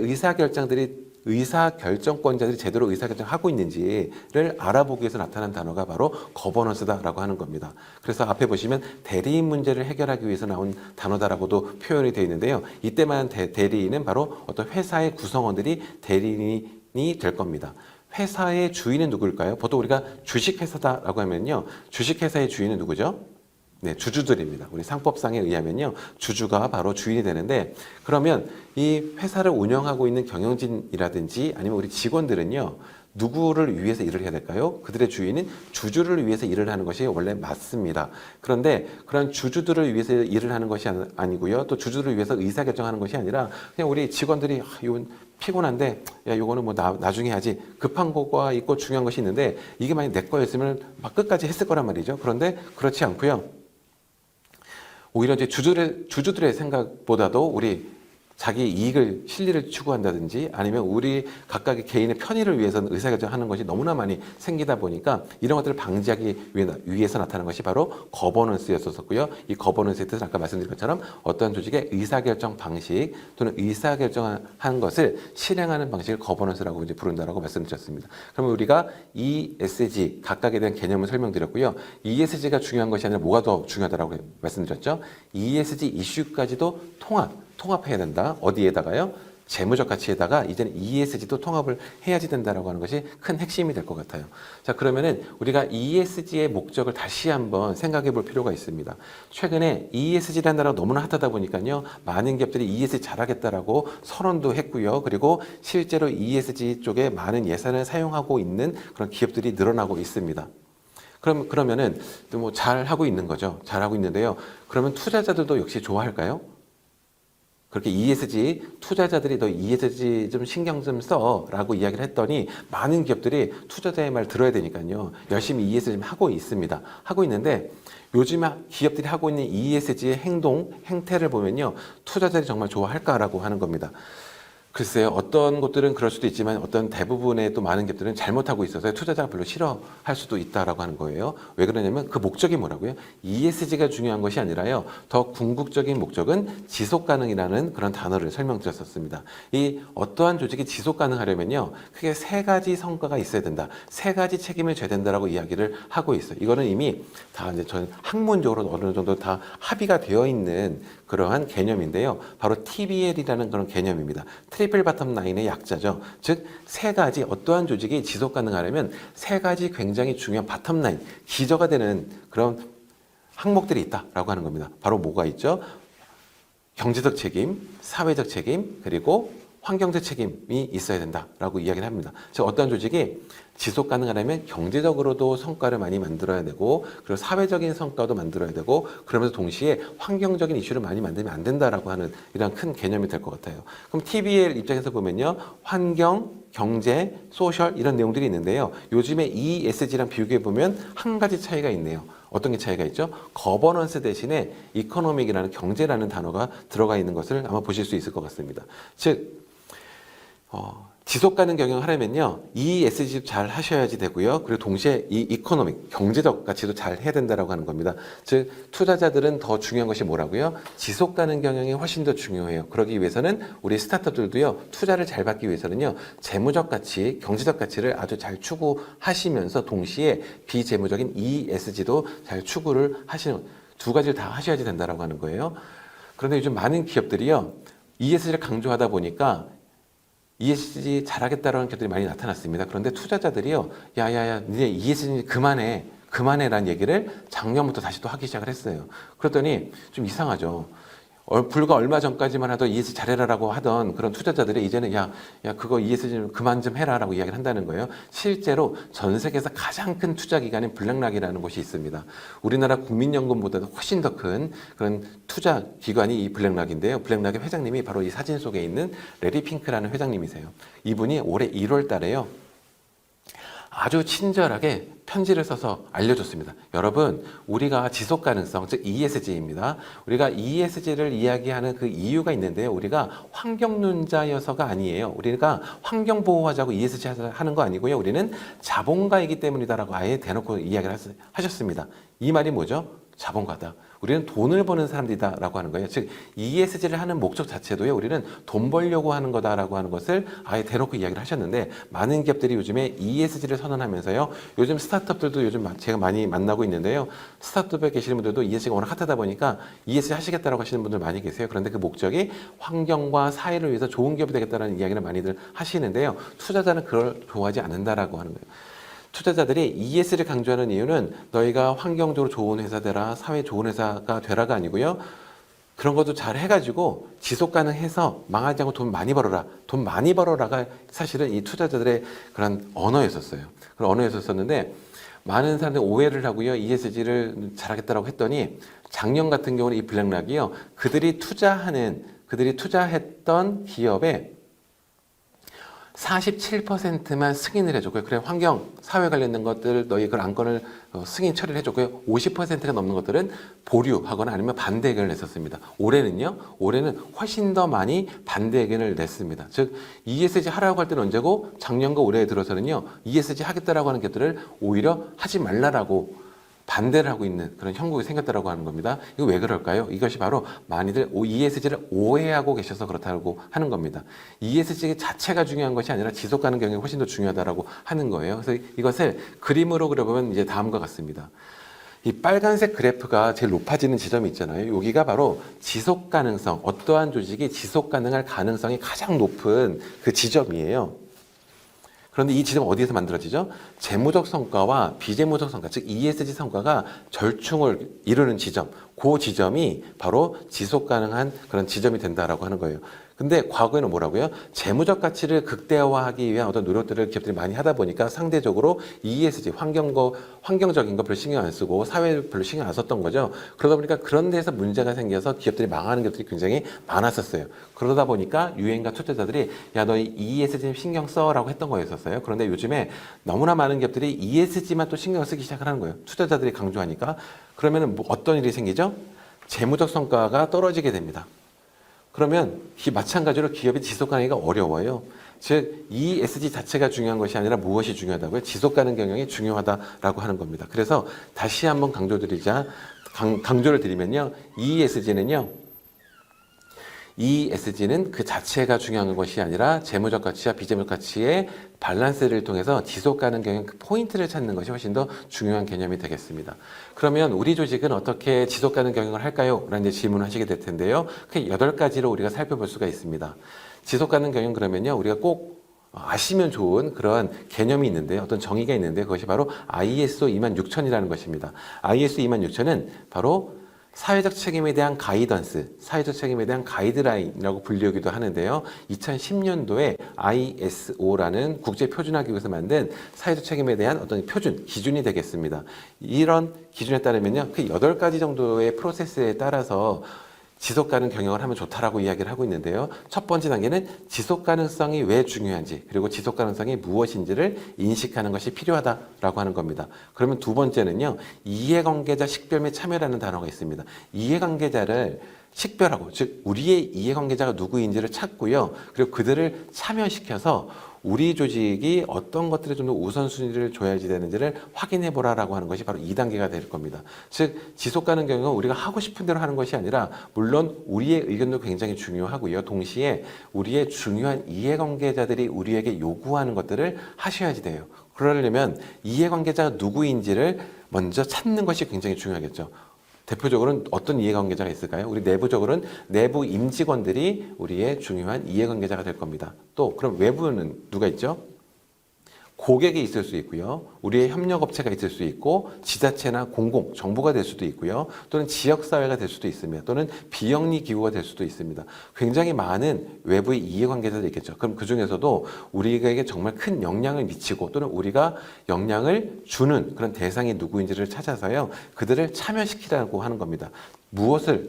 의사결정권자들이 제대로 의사결정하고 있는지를 알아보기 위해서 나타난 단어가 바로 거버넌스다라고 하는 겁니다. 그래서 앞에 보시면 대리인 문제를 해결하기 위해서 나온 단어다라고도 표현이 되어 있는데요. 이때만 대리인은 바로 어떤 회사의 구성원들이 대리인이 될 겁니다. 회사의 주인은 누구일까요? 보통 우리가 주식회사다라고 하면요, 주식회사의 주인은 누구죠? 네, 주주들입니다. 우리 상법상에 의하면요, 주주가 바로 주인이 되는데, 그러면 이 회사를 운영하고 있는 경영진이라든지 아니면 우리 직원들은요, 누구를 위해서 일을 해야 될까요? 그들의 주인은 주주를 위해서 일을 하는 것이 원래 맞습니다. 그런데 그런 주주들을 위해서 일을 하는 것이 아니고요, 또 주주를 위해서 의사결정하는 것이 아니라 그냥 우리 직원들이 이건 피곤한데 야 이거는 뭐 나중에 하지, 급한 거가 있고 중요한 것이 있는데 이게 만약 내 거였으면 막 끝까지 했을 거란 말이죠. 그런데 그렇지 않고요, 오히려 이제 주주들의 생각보다도 우리 자기 이익을, 실리를 추구한다든지 아니면 우리 각각의 개인의 편의를 위해서는 의사결정하는 것이 너무나 많이 생기다 보니까 이런 것들을 방지하기 위해서 나타난 것이 바로 거버넌스였었고요. 이 거버넌스의 뜻은 아까 말씀드린 것처럼 어떤 조직의 의사결정 방식 또는 의사결정한 것을 실행하는 방식을 거버넌스라고 이제 부른다라고 말씀드렸습니다. 그러면 우리가 ESG 각각에 대한 개념을 설명드렸고요. ESG가 중요한 것이 아니라 뭐가 더 중요하다라고 말씀드렸죠. ESG 이슈까지도 통합해야 된다. 어디에다가요? 재무적 가치에다가 이제는 ESG도 통합을 해야지 된다라고 하는 것이 큰 핵심이 될 것 같아요. 자, 그러면은 우리가 ESG의 목적을 다시 한번 생각해 볼 필요가 있습니다. 최근에 ESG라는 단어가 너무나 핫하다 보니까요, 많은 기업들이 ESG 잘하겠다라고 선언도 했고요. 그리고 실제로 ESG 쪽에 많은 예산을 사용하고 있는 그런 기업들이 늘어나고 있습니다. 그러면은 또 뭐 잘하고 있는 거죠. 잘하고 있는데요. 그러면 투자자들도 역시 좋아할까요? 그렇게 ESG 투자자들이 너 ESG 좀 신경 좀 써라고 이야기를 했더니 많은 기업들이 투자자의 말 들어야 되니까요, 열심히 ESG 좀 하고 있습니다. 하고 있는데 요즘 기업들이 하고 있는 ESG의 행태를 보면요, 투자자들이 정말 좋아할까라고 하는 겁니다. 글쎄요, 어떤 곳들은 그럴 수도 있지만 어떤 대부분의 또 많은 갭들은 잘못하고 있어서 투자자가 별로 싫어할 수도 있다라고 하는 거예요. 왜 그러냐면 그 목적이 뭐라고요? ESG가 중요한 것이 아니라요. 더 궁극적인 목적은 지속 가능이라는 그런 단어를 설명드렸었습니다. 이 어떠한 조직이 지속 가능하려면요. 크게 세 가지 성과가 있어야 된다. 세 가지 책임을 져야 된다라고 이야기를 하고 있어요. 이거는 이미 다 이제 전 학문적으로 어느 정도 다 합의가 되어 있는 그러한 개념인데요. 바로 TBL이라는 그런 개념입니다. 트리플 바텀 라인의 약자죠. 즉, 세 가지 어떠한 조직이 지속 가능하려면 세 가지 굉장히 중요한 바텀 라인, 기저가 되는 그런 항목들이 있다라고 하는 겁니다. 바로 뭐가 있죠? 경제적 책임, 사회적 책임, 그리고 환경적 책임이 있어야 된다라고 이야기를 합니다. 즉, 어떠한 조직이 지속 가능하려면 경제적으로도 성과를 많이 만들어야 되고, 그리고 사회적인 성과도 만들어야 되고, 그러면서 동시에 환경적인 이슈를 많이 만들면 안 된다라고 하는 이런 큰 개념이 될 것 같아요. 그럼 TBL 입장에서 보면요, 환경, 경제, 소셜 이런 내용들이 있는데요. 요즘에 ESG랑 비교해 보면 한 가지 차이가 있네요. 어떤 게 차이가 있죠? 거버넌스 대신에 이코노믹이라는 경제라는 단어가 들어가 있는 것을 아마 보실 수 있을 것 같습니다. 즉, 지속 가능 경영을 하려면요, ESG 잘 하셔야지 되고요. 그리고 동시에 이 이코노믹, 경제적 가치도 잘 해야 된다라고 하는 겁니다. 즉, 투자자들은 더 중요한 것이 뭐라고요? 지속 가능 경영이 훨씬 더 중요해요. 그러기 위해서는 우리 스타트업들도요, 투자를 잘 받기 위해서는요, 재무적 가치, 경제적 가치를 아주 잘 추구하시면서 동시에 비재무적인 ESG도 잘 추구를 하시는 두 가지를 다 하셔야지 된다라고 하는 거예요. 그런데 요즘 많은 기업들이요, ESG를 강조하다 보니까 ESG 잘하겠다라는 것들이 많이 나타났습니다. 그런데 투자자들이요, 야야야, 니네 ESG 그만해라는 얘기를 작년부터 다시 또 하기 시작을 했어요. 그랬더니 좀 이상하죠. 불과 얼마 전까지만 하던 ESG 잘해라라고 하던 그런 투자자들이 이제는 야 그거 ESG 그만 좀 해라라고 이야기를 한다는 거예요. 실제로 전 세계에서 가장 큰 투자 기관인 블랙락이라는 곳이 있습니다. 우리나라 국민연금보다도 훨씬 더 큰 그런 투자 기관이 이 블랙락인데요. 블랙락의 회장님이 바로 이 사진 속에 있는 레리 핑크라는 회장님이세요. 이분이 올해 1월 달에요, 아주 친절하게 편지를 써서 알려줬습니다. 여러분, 우리가 지속 가능성, 즉 ESG입니다. 우리가 ESG를 이야기하는 그 이유가 있는데요. 우리가 환경론자여서가 아니에요. 우리가 환경 보호하자고 ESG 하는 거 아니고요. 우리는 자본가이기 때문이다라고 아예 대놓고 이야기를 하셨습니다. 이 말이 뭐죠? 자본가다. 우리는 돈을 버는 사람들이다라고 하는 거예요. 즉, ESG를 하는 목적 자체도요, 우리는 돈 벌려고 하는 거다라고 하는 것을 아예 대놓고 이야기를 하셨는데, 많은 기업들이 요즘에 ESG를 선언하면서요, 요즘 스타트업들도 요즘 제가 많이 만나고 있는데요, 스타트업에 계시는 분들도 ESG가 워낙 핫하다 보니까 ESG 하시겠다라고 하시는 분들 많이 계세요. 그런데 그 목적이 환경과 사회를 위해서 좋은 기업이 되겠다는 이야기를 많이들 하시는데요, 투자자는 그걸 좋아하지 않는다라고 하는 거예요. 투자자들이 ESG를 강조하는 이유는 너희가 환경적으로 좋은 회사 되라, 사회 좋은 회사가 되라가 아니고요. 그런 것도 잘 해가지고 지속 가능해서 망하지 않고 돈 많이 벌어라. 돈 많이 벌어라가 사실은 이 투자자들의 그런 언어였었어요. 그런 언어였었는데, 많은 사람들이 오해를 하고요, ESG를 잘하겠다라고 했더니, 작년 같은 경우는 이 블랙락이요, 그들이 투자했던 기업에 47%만 승인을 해줬고요. 그래, 환경, 사회 관련된 것들 너희 그 안건을 승인 처리를 해줬고요. 50%가 넘는 것들은 보류하거나 아니면 반대 의견을 냈었습니다. 올해는 훨씬 더 많이 반대 의견을 냈습니다. 즉, ESG 하라고 할 때는 언제고, 작년과 올해에 들어서는요, ESG 하겠다라고 하는 것들을 오히려 하지 말라라고 반대를 하고 있는 그런 형국이 생겼다라고 하는 겁니다. 이거 왜 그럴까요? 이것이 바로 많이들 ESG를 오해하고 계셔서 그렇다고 하는 겁니다. ESG 자체가 중요한 것이 아니라 지속 가능 경영이 훨씬 더 중요하다라고 하는 거예요. 그래서 이것을 그림으로 그려보면 이제 다음과 같습니다. 이 빨간색 그래프가 제일 높아지는 지점이 있잖아요. 여기가 바로 지속 가능성, 어떠한 조직이 지속 가능할 가능성이 가장 높은 그 지점이에요. 그런데 이 지점은 어디에서 만들어지죠? 재무적 성과와 비재무적 성과, 즉 ESG 성과가 절충을 이루는 지점, 그 지점이 바로 지속 가능한 그런 지점이 된다라고 하는 거예요. 근데 과거에는 뭐라고요? 재무적 가치를 극대화하기 위한 어떤 노력들을 기업들이 많이 하다 보니까 상대적으로 ESG, 환경적인 거 별로 신경 안 쓰고 사회 별로 신경 안 썼던 거죠. 그러다 보니까 그런 데서 문제가 생겨서 기업들이 망하는 것들이 굉장히 많았었어요. 그러다 보니까 유엔과 투자자들이 야, 너 ESG 신경 써라고 했던 거였었어요. 그런데 요즘에 너무나 많은 기업들이 ESG만 또 신경 쓰기 시작하는 거예요. 투자자들이 강조하니까. 그러면 어떤 일이 생기죠? 재무적 성과가 떨어지게 됩니다. 그러면 마찬가지로 기업이 지속 가능하기가 어려워요. 즉 ESG 자체가 중요한 것이 아니라 무엇이 중요하다고요? 지속 가능 경영이 중요하다라고 하는 겁니다. 그래서 다시 한번 강조를 드리면요. ESG는 그 자체가 중요한 것이 아니라 재무적 가치와 비재무적 가치의 밸런스를 통해서 지속 가능 경영 그 포인트를 찾는 것이 훨씬 더 중요한 개념이 되겠습니다. 그러면 우리 조직은 어떻게 지속 가능 경영을 할까요? 라는 질문을 하시게 될 텐데요. 그 8가지로 우리가 살펴볼 수가 있습니다. 지속 가능 경영 그러면요. 우리가 꼭 아시면 좋은 그런 개념이 있는데 어떤 정의가 있는데 그것이 바로 ISO 26000이라는 것입니다. ISO 26000은 바로 사회적 책임에 대한 가이던스, 사회적 책임에 대한 가이드라인이라고 불리기도 하는데요. 2010년도에 ISO라는 국제표준화기구에서 만든 사회적 책임에 대한 어떤 표준, 기준이 되겠습니다. 이런 기준에 따르면요. 그 8가지 정도의 프로세스에 따라서 지속 가능 경영을 하면 좋다라고 이야기를 하고 있는데요. 첫 번째 단계는 지속 가능성이 왜 중요한지, 그리고 지속 가능성이 무엇인지를 인식하는 것이 필요하다라고 하는 겁니다. 그러면 두 번째는요. 이해관계자 식별 및 참여라는 단어가 있습니다. 이해관계자를 식별하고, 즉 우리의 이해관계자가 누구인지를 찾고요. 그리고 그들을 참여시켜서 우리 조직이 어떤 것들에 좀 더 우선순위를 줘야지 되는지를 확인해 보라라고 하는 것이 바로 2단계가 될 겁니다. 즉 지속 가능 경영은 우리가 하고 싶은 대로 하는 것이 아니라 물론 우리의 의견도 굉장히 중요하고요. 동시에 우리의 중요한 이해관계자들이 우리에게 요구하는 것들을 하셔야지 돼요. 그러려면 이해관계자가 누구인지를 먼저 찾는 것이 굉장히 중요하겠죠. 대표적으로는 어떤 이해관계자가 있을까요? 우리 내부적으로는 내부 임직원들이 우리의 중요한 이해관계자가 될 겁니다. 또 그럼 외부는 누가 있죠? 고객이 있을 수 있고요. 우리의 협력업체가 있을 수 있고 지자체나 공공, 정부가 될 수도 있고요. 또는 지역사회가 될 수도 있습니다. 또는 비영리 기구가 될 수도 있습니다. 굉장히 많은 외부의 이해관계자들이 있겠죠. 그럼 그중에서도 우리에게 정말 큰 영향을 미치고 또는 우리가 영향을 주는 그런 대상이 누구인지를 찾아서요. 그들을 참여시키라고 하는 겁니다.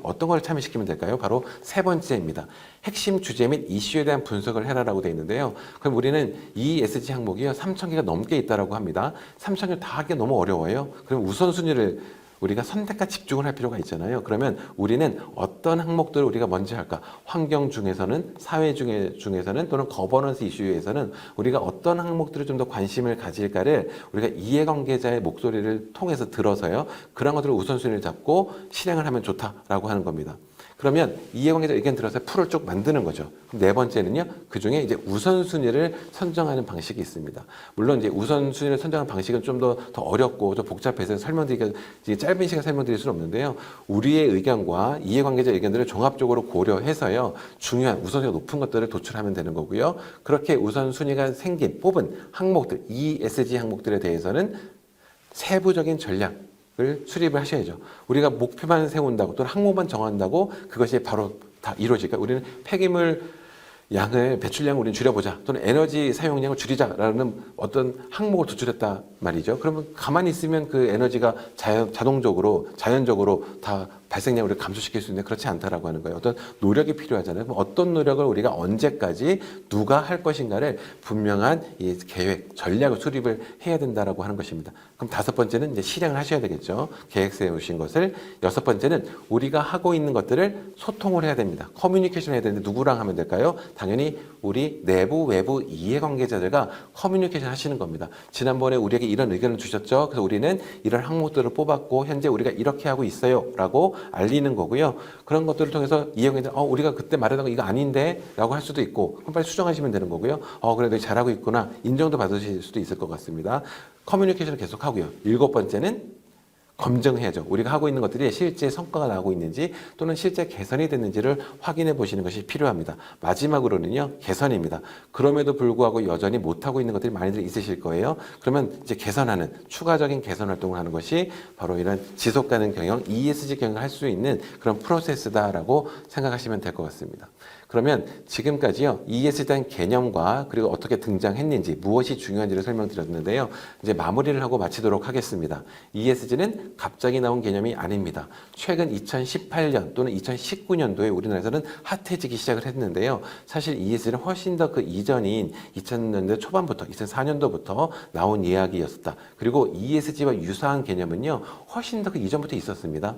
어떤 걸 참여시키면 될까요? 바로 세 번째입니다. 핵심 주제 및 이슈에 대한 분석을 해라라고 되어 있는데요. 그럼 우리는 이 ESG 항목이요. 3,000개가 넘게 있다라고 합니다. 3,000개 다 하기 너무 어려워요. 그럼 우선순위를 우리가 선택과 집중을 할 필요가 있잖아요. 그러면 우리는 어떤 항목들을 우리가 먼저 할까? 환경 중에서는, 사회 중에서는 또는 거버넌스 이슈에서는 우리가 어떤 항목들을 좀 더 관심을 가질까를 우리가 이해관계자의 목소리를 통해서 들어서요. 그런 것들을 우선순위를 잡고 실행을 하면 좋다라고 하는 겁니다. 그러면 이해관계자 의견 들어서 풀을 쭉 만드는 거죠. 네 번째는요, 그 중에 이제 우선순위를 선정하는 방식이 있습니다. 물론 이제 우선순위를 선정하는 방식은 좀 더 어렵고 좀 복잡해서 짧은 시간에 설명드릴 수는 없는데요. 우리의 의견과 이해관계자 의견들을 종합적으로 고려해서요, 중요한 우선순위가 높은 것들을 도출하면 되는 거고요. 그렇게 우선순위가 뽑은 항목들, ESG 항목들에 대해서는 세부적인 전략을 수립을 하셔야죠. 우리가 목표만 세운다고 또는 항목만 정한다고 그것이 바로 다 이루어질까? 우리는 배출량을 우리는 줄여보자 또는 에너지 사용량을 줄이자라는 어떤 항목을 도출했단 말이죠. 그러면 가만히 있으면 그 에너지가 자연적으로 다 발생량을 감소시킬 수 있는데 그렇지 않다라고 하는 거예요. 어떤 노력이 필요하잖아요. 그럼 어떤 노력을 우리가 언제까지 누가 할 것인가를 분명한 이 계획, 전략을 수립을 해야 된다라고 하는 것입니다. 그럼 다섯 번째는 이제 실행을 하셔야 되겠죠. 계획 세우신 것을. 여섯 번째는 우리가 하고 있는 것들을 소통을 해야 됩니다. 커뮤니케이션 해야 되는데 누구랑 하면 될까요? 당연히 우리 내부, 외부 이해관계자들과 커뮤니케이션 하시는 겁니다. 지난번에 우리에게 이런 의견을 주셨죠. 그래서 우리는 이런 항목들을 뽑았고 현재 우리가 이렇게 하고 있어요. 라고 알리는 거고요. 그런 것들을 통해서 이해관계자, 우리가 그때 말했던 거 이거 아닌데? 라고 할 수도 있고, 그럼 빨리 수정하시면 되는 거고요. 그래, 너 잘하고 있구나. 인정도 받으실 수도 있을 것 같습니다. 커뮤니케이션을 계속 하고요. 일곱 번째는 검증해야죠. 우리가 하고 있는 것들이 실제 성과가 나오고 있는지 또는 실제 개선이 됐는지를 확인해 보시는 것이 필요합니다. 마지막으로는요, 개선입니다. 그럼에도 불구하고 여전히 못하고 있는 것들이 많이들 있으실 거예요. 그러면 이제 추가적인 개선 활동을 하는 것이 바로 이런 지속 가능 경영, ESG 경영을 할 수 있는 그런 프로세스다라고 생각하시면 될 것 같습니다. 그러면 지금까지요, ESG에 대한 개념과 그리고 어떻게 등장했는지, 무엇이 중요한지를 설명드렸는데요. 이제 마무리를 하고 마치도록 하겠습니다. ESG는 갑자기 나온 개념이 아닙니다. 최근 2018년 또는 2019년도에 우리나라에서는 핫해지기 시작을 했는데요. 사실 ESG는 훨씬 더 그 이전인 2000년대 초반부터, 2004년도부터 나온 이야기였었다. 그리고 ESG와 유사한 개념은요, 훨씬 더 그 이전부터 있었습니다.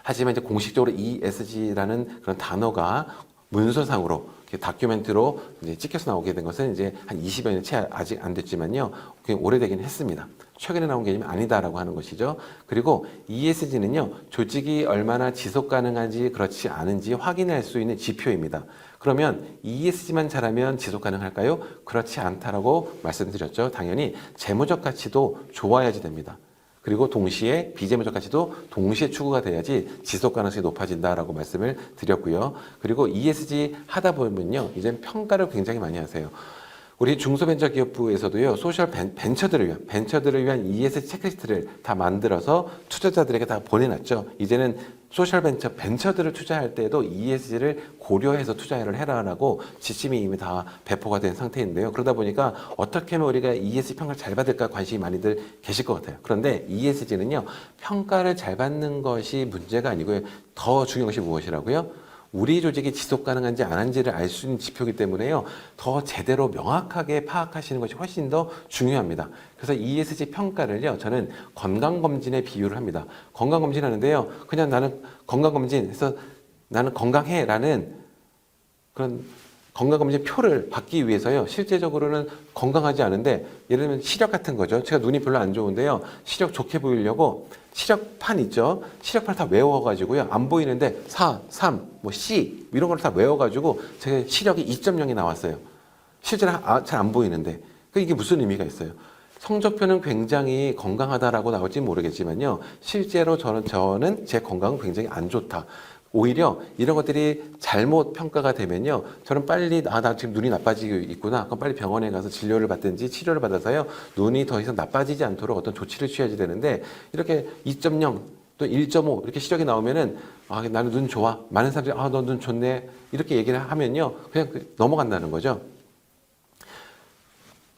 하지만 이제 공식적으로 ESG라는 그런 단어가 문서상으로 다큐멘트로 이제 찍혀서 나오게 된 것은 이제 한 20여 년 채 아직 안 됐지만요. 굉장히 오래되긴 했습니다. 최근에 나온 개념이 아니다라고 하는 것이죠. 그리고 ESG는요, 조직이 얼마나 지속 가능한지 그렇지 않은지 확인할 수 있는 지표입니다. 그러면 ESG만 잘하면 지속 가능할까요? 그렇지 않다라고 말씀드렸죠. 당연히 재무적 가치도 좋아야지 됩니다. 그리고 동시에 비재무적 가치도 동시에 추구가 돼야지 지속 가능성이 높아진다라고 말씀을 드렸고요. 그리고 ESG 하다 보면요, 이제 평가를 굉장히 많이 하세요. 우리 중소벤처기업부에서도요, 소셜 벤처들을 위한 ESG 체크리스트를 다 만들어서 투자자들에게 다 보내놨죠. 이제는 소셜 벤처들을 투자할 때도 ESG를 고려해서 투자를 해라라고 지침이 이미 다 배포가 된 상태인데요. 그러다 보니까 어떻게 하면 우리가 ESG 평가를 잘 받을까 관심이 많이들 계실 것 같아요. 그런데 ESG는요, 평가를 잘 받는 것이 문제가 아니고요. 더 중요한 것이 무엇이라고요? 우리 조직이 지속 가능한지 안 한지를 알 수 있는 지표이기 때문에요. 더 제대로 명확하게 파악하시는 것이 훨씬 더 중요합니다. 그래서 ESG 평가를요, 저는 건강검진에 비유를 합니다. 건강검진 하는데요, 그냥 나는 건강검진해서 나는 건강해라는 그런 건강검진 표를 받기 위해서요, 실제적으로는 건강하지 않은데, 예를 들면 시력 같은 거죠. 제가 눈이 별로 안 좋은데요, 시력 좋게 보이려고 시력판 있죠? 시력판을 다 외워가지고요, 안 보이는데 4, 3, 뭐 C 이런 걸 다 외워가지고 제 시력이 2.0이 나왔어요. 실제로 잘 안 보이는데. 이게 무슨 의미가 있어요? 성적표는 굉장히 건강하다라고 나올지 모르겠지만요, 실제로 저는 제 건강은 굉장히 안 좋다. 오히려 이런 것들이 잘못 평가가 되면요, 저는 빨리 나 지금 눈이 나빠지고 있구나, 그럼 빨리 병원에 가서 진료를 받든지 치료를 받아서요, 눈이 더 이상 나빠지지 않도록 어떤 조치를 취해야 되는데, 이렇게 2.0 또 1.5 이렇게 시력이 나오면은 나는 눈 좋아, 많은 사람들이 너 눈 좋네 이렇게 얘기를 하면요, 그냥 넘어간다는 거죠.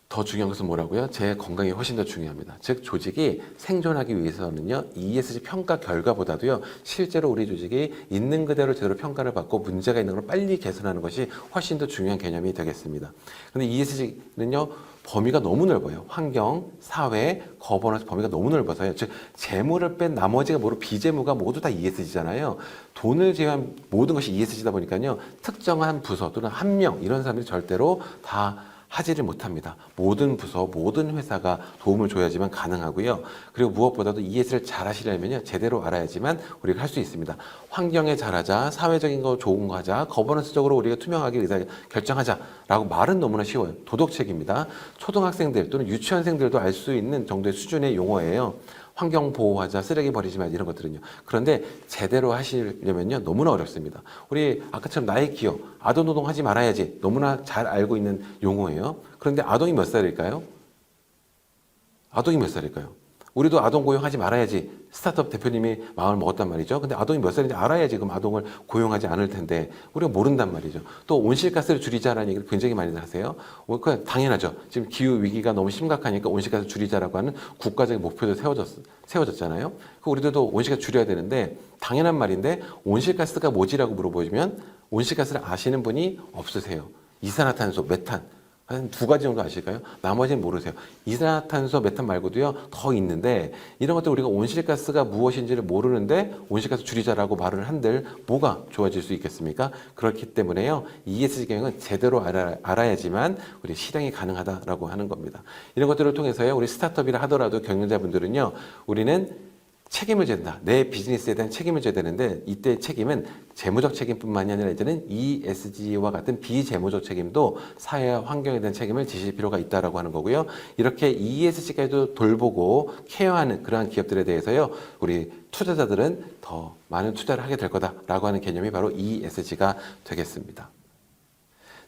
더 중요한 것은 뭐라고요? 제 건강이 훨씬 더 중요합니다. 즉, 조직이 생존하기 위해서는요, ESG 평가 결과보다도요, 실제로 우리 조직이 있는 그대로 제대로 평가를 받고 문제가 있는 걸 빨리 개선하는 것이 훨씬 더 중요한 개념이 되겠습니다. 그런데 ESG는요, 범위가 너무 넓어요. 환경, 사회, 거버넌스 범위가 너무 넓어서요. 즉, 재무를 뺀 나머지가 비재무가 모두 다 ESG잖아요. 돈을 제외한 모든 것이 ESG다 보니까요, 특정한 부서 또는 한 명 이런 사람들이 절대로 다 하지를 못합니다. 모든 부서, 모든 회사가 도움을 줘야지만 가능하고요. 그리고 무엇보다도 ESG를 잘 하시려면요, 제대로 알아야지만 우리가 할 수 있습니다. 환경에 잘하자, 사회적인 거 좋은 거 하자, 거버넌스적으로 우리가 투명하게 의사 결정하자라고 말은 너무나 쉬워요. 도덕책입니다. 초등학생들 또는 유치원생들도 알 수 있는 정도의 수준의 용어예요. 환경 보호하자, 쓰레기 버리지 마, 이런 것들은요. 그런데 제대로 하시려면요, 너무나 어렵습니다. 우리 아까처럼 나의 기억, 아동노동 하지 말아야지, 너무나 잘 알고 있는 용어예요. 그런데 아동이 몇 살일까요? 아동이 몇 살일까요? 우리도 아동 고용하지 말아야지, 스타트업 대표님이 마음을 먹었단 말이죠. 근데 아동이 몇 살인지 알아야지 그럼 아동을 고용하지 않을 텐데 우리가 모른단 말이죠. 또 온실가스를 줄이자라는 얘기를 굉장히 많이 하세요. 그러니까 당연하죠. 지금 기후 위기가 너무 심각하니까 온실가스 줄이자라고 하는 국가적인 목표도 세워졌잖아요. 우리들도 온실가스 줄여야 되는데 당연한 말인데, 온실가스가 뭐지라고 물어보시면 온실가스를 아시는 분이 없으세요. 이산화탄소, 메탄. 한 두 가지 정도 아실까요? 나머지는 모르세요. 이산화탄소, 메탄 말고도요, 더 있는데, 이런 것들 우리가 온실가스가 무엇인지를 모르는데 온실가스 줄이자라고 말을 한들 뭐가 좋아질 수 있겠습니까? 그렇기 때문에요, ESG 경영은 제대로 알아야지만 우리 실행이 가능하다라고 하는 겁니다. 이런 것들을 통해서요, 우리 스타트업이라 하더라도 경영자분들은요, 우리는 책임을 져야 된다. 내 비즈니스에 대한 책임을 져야 되는데, 이때 책임은 재무적 책임뿐만이 아니라 이제는 ESG와 같은 비재무적 책임도 사회와 환경에 대한 책임을 지실 필요가 있다라고 하는 거고요. 이렇게 ESG까지도 돌보고 케어하는 그러한 기업들에 대해서요, 우리 투자자들은 더 많은 투자를 하게 될 거다라고 하는 개념이 바로 ESG가 되겠습니다.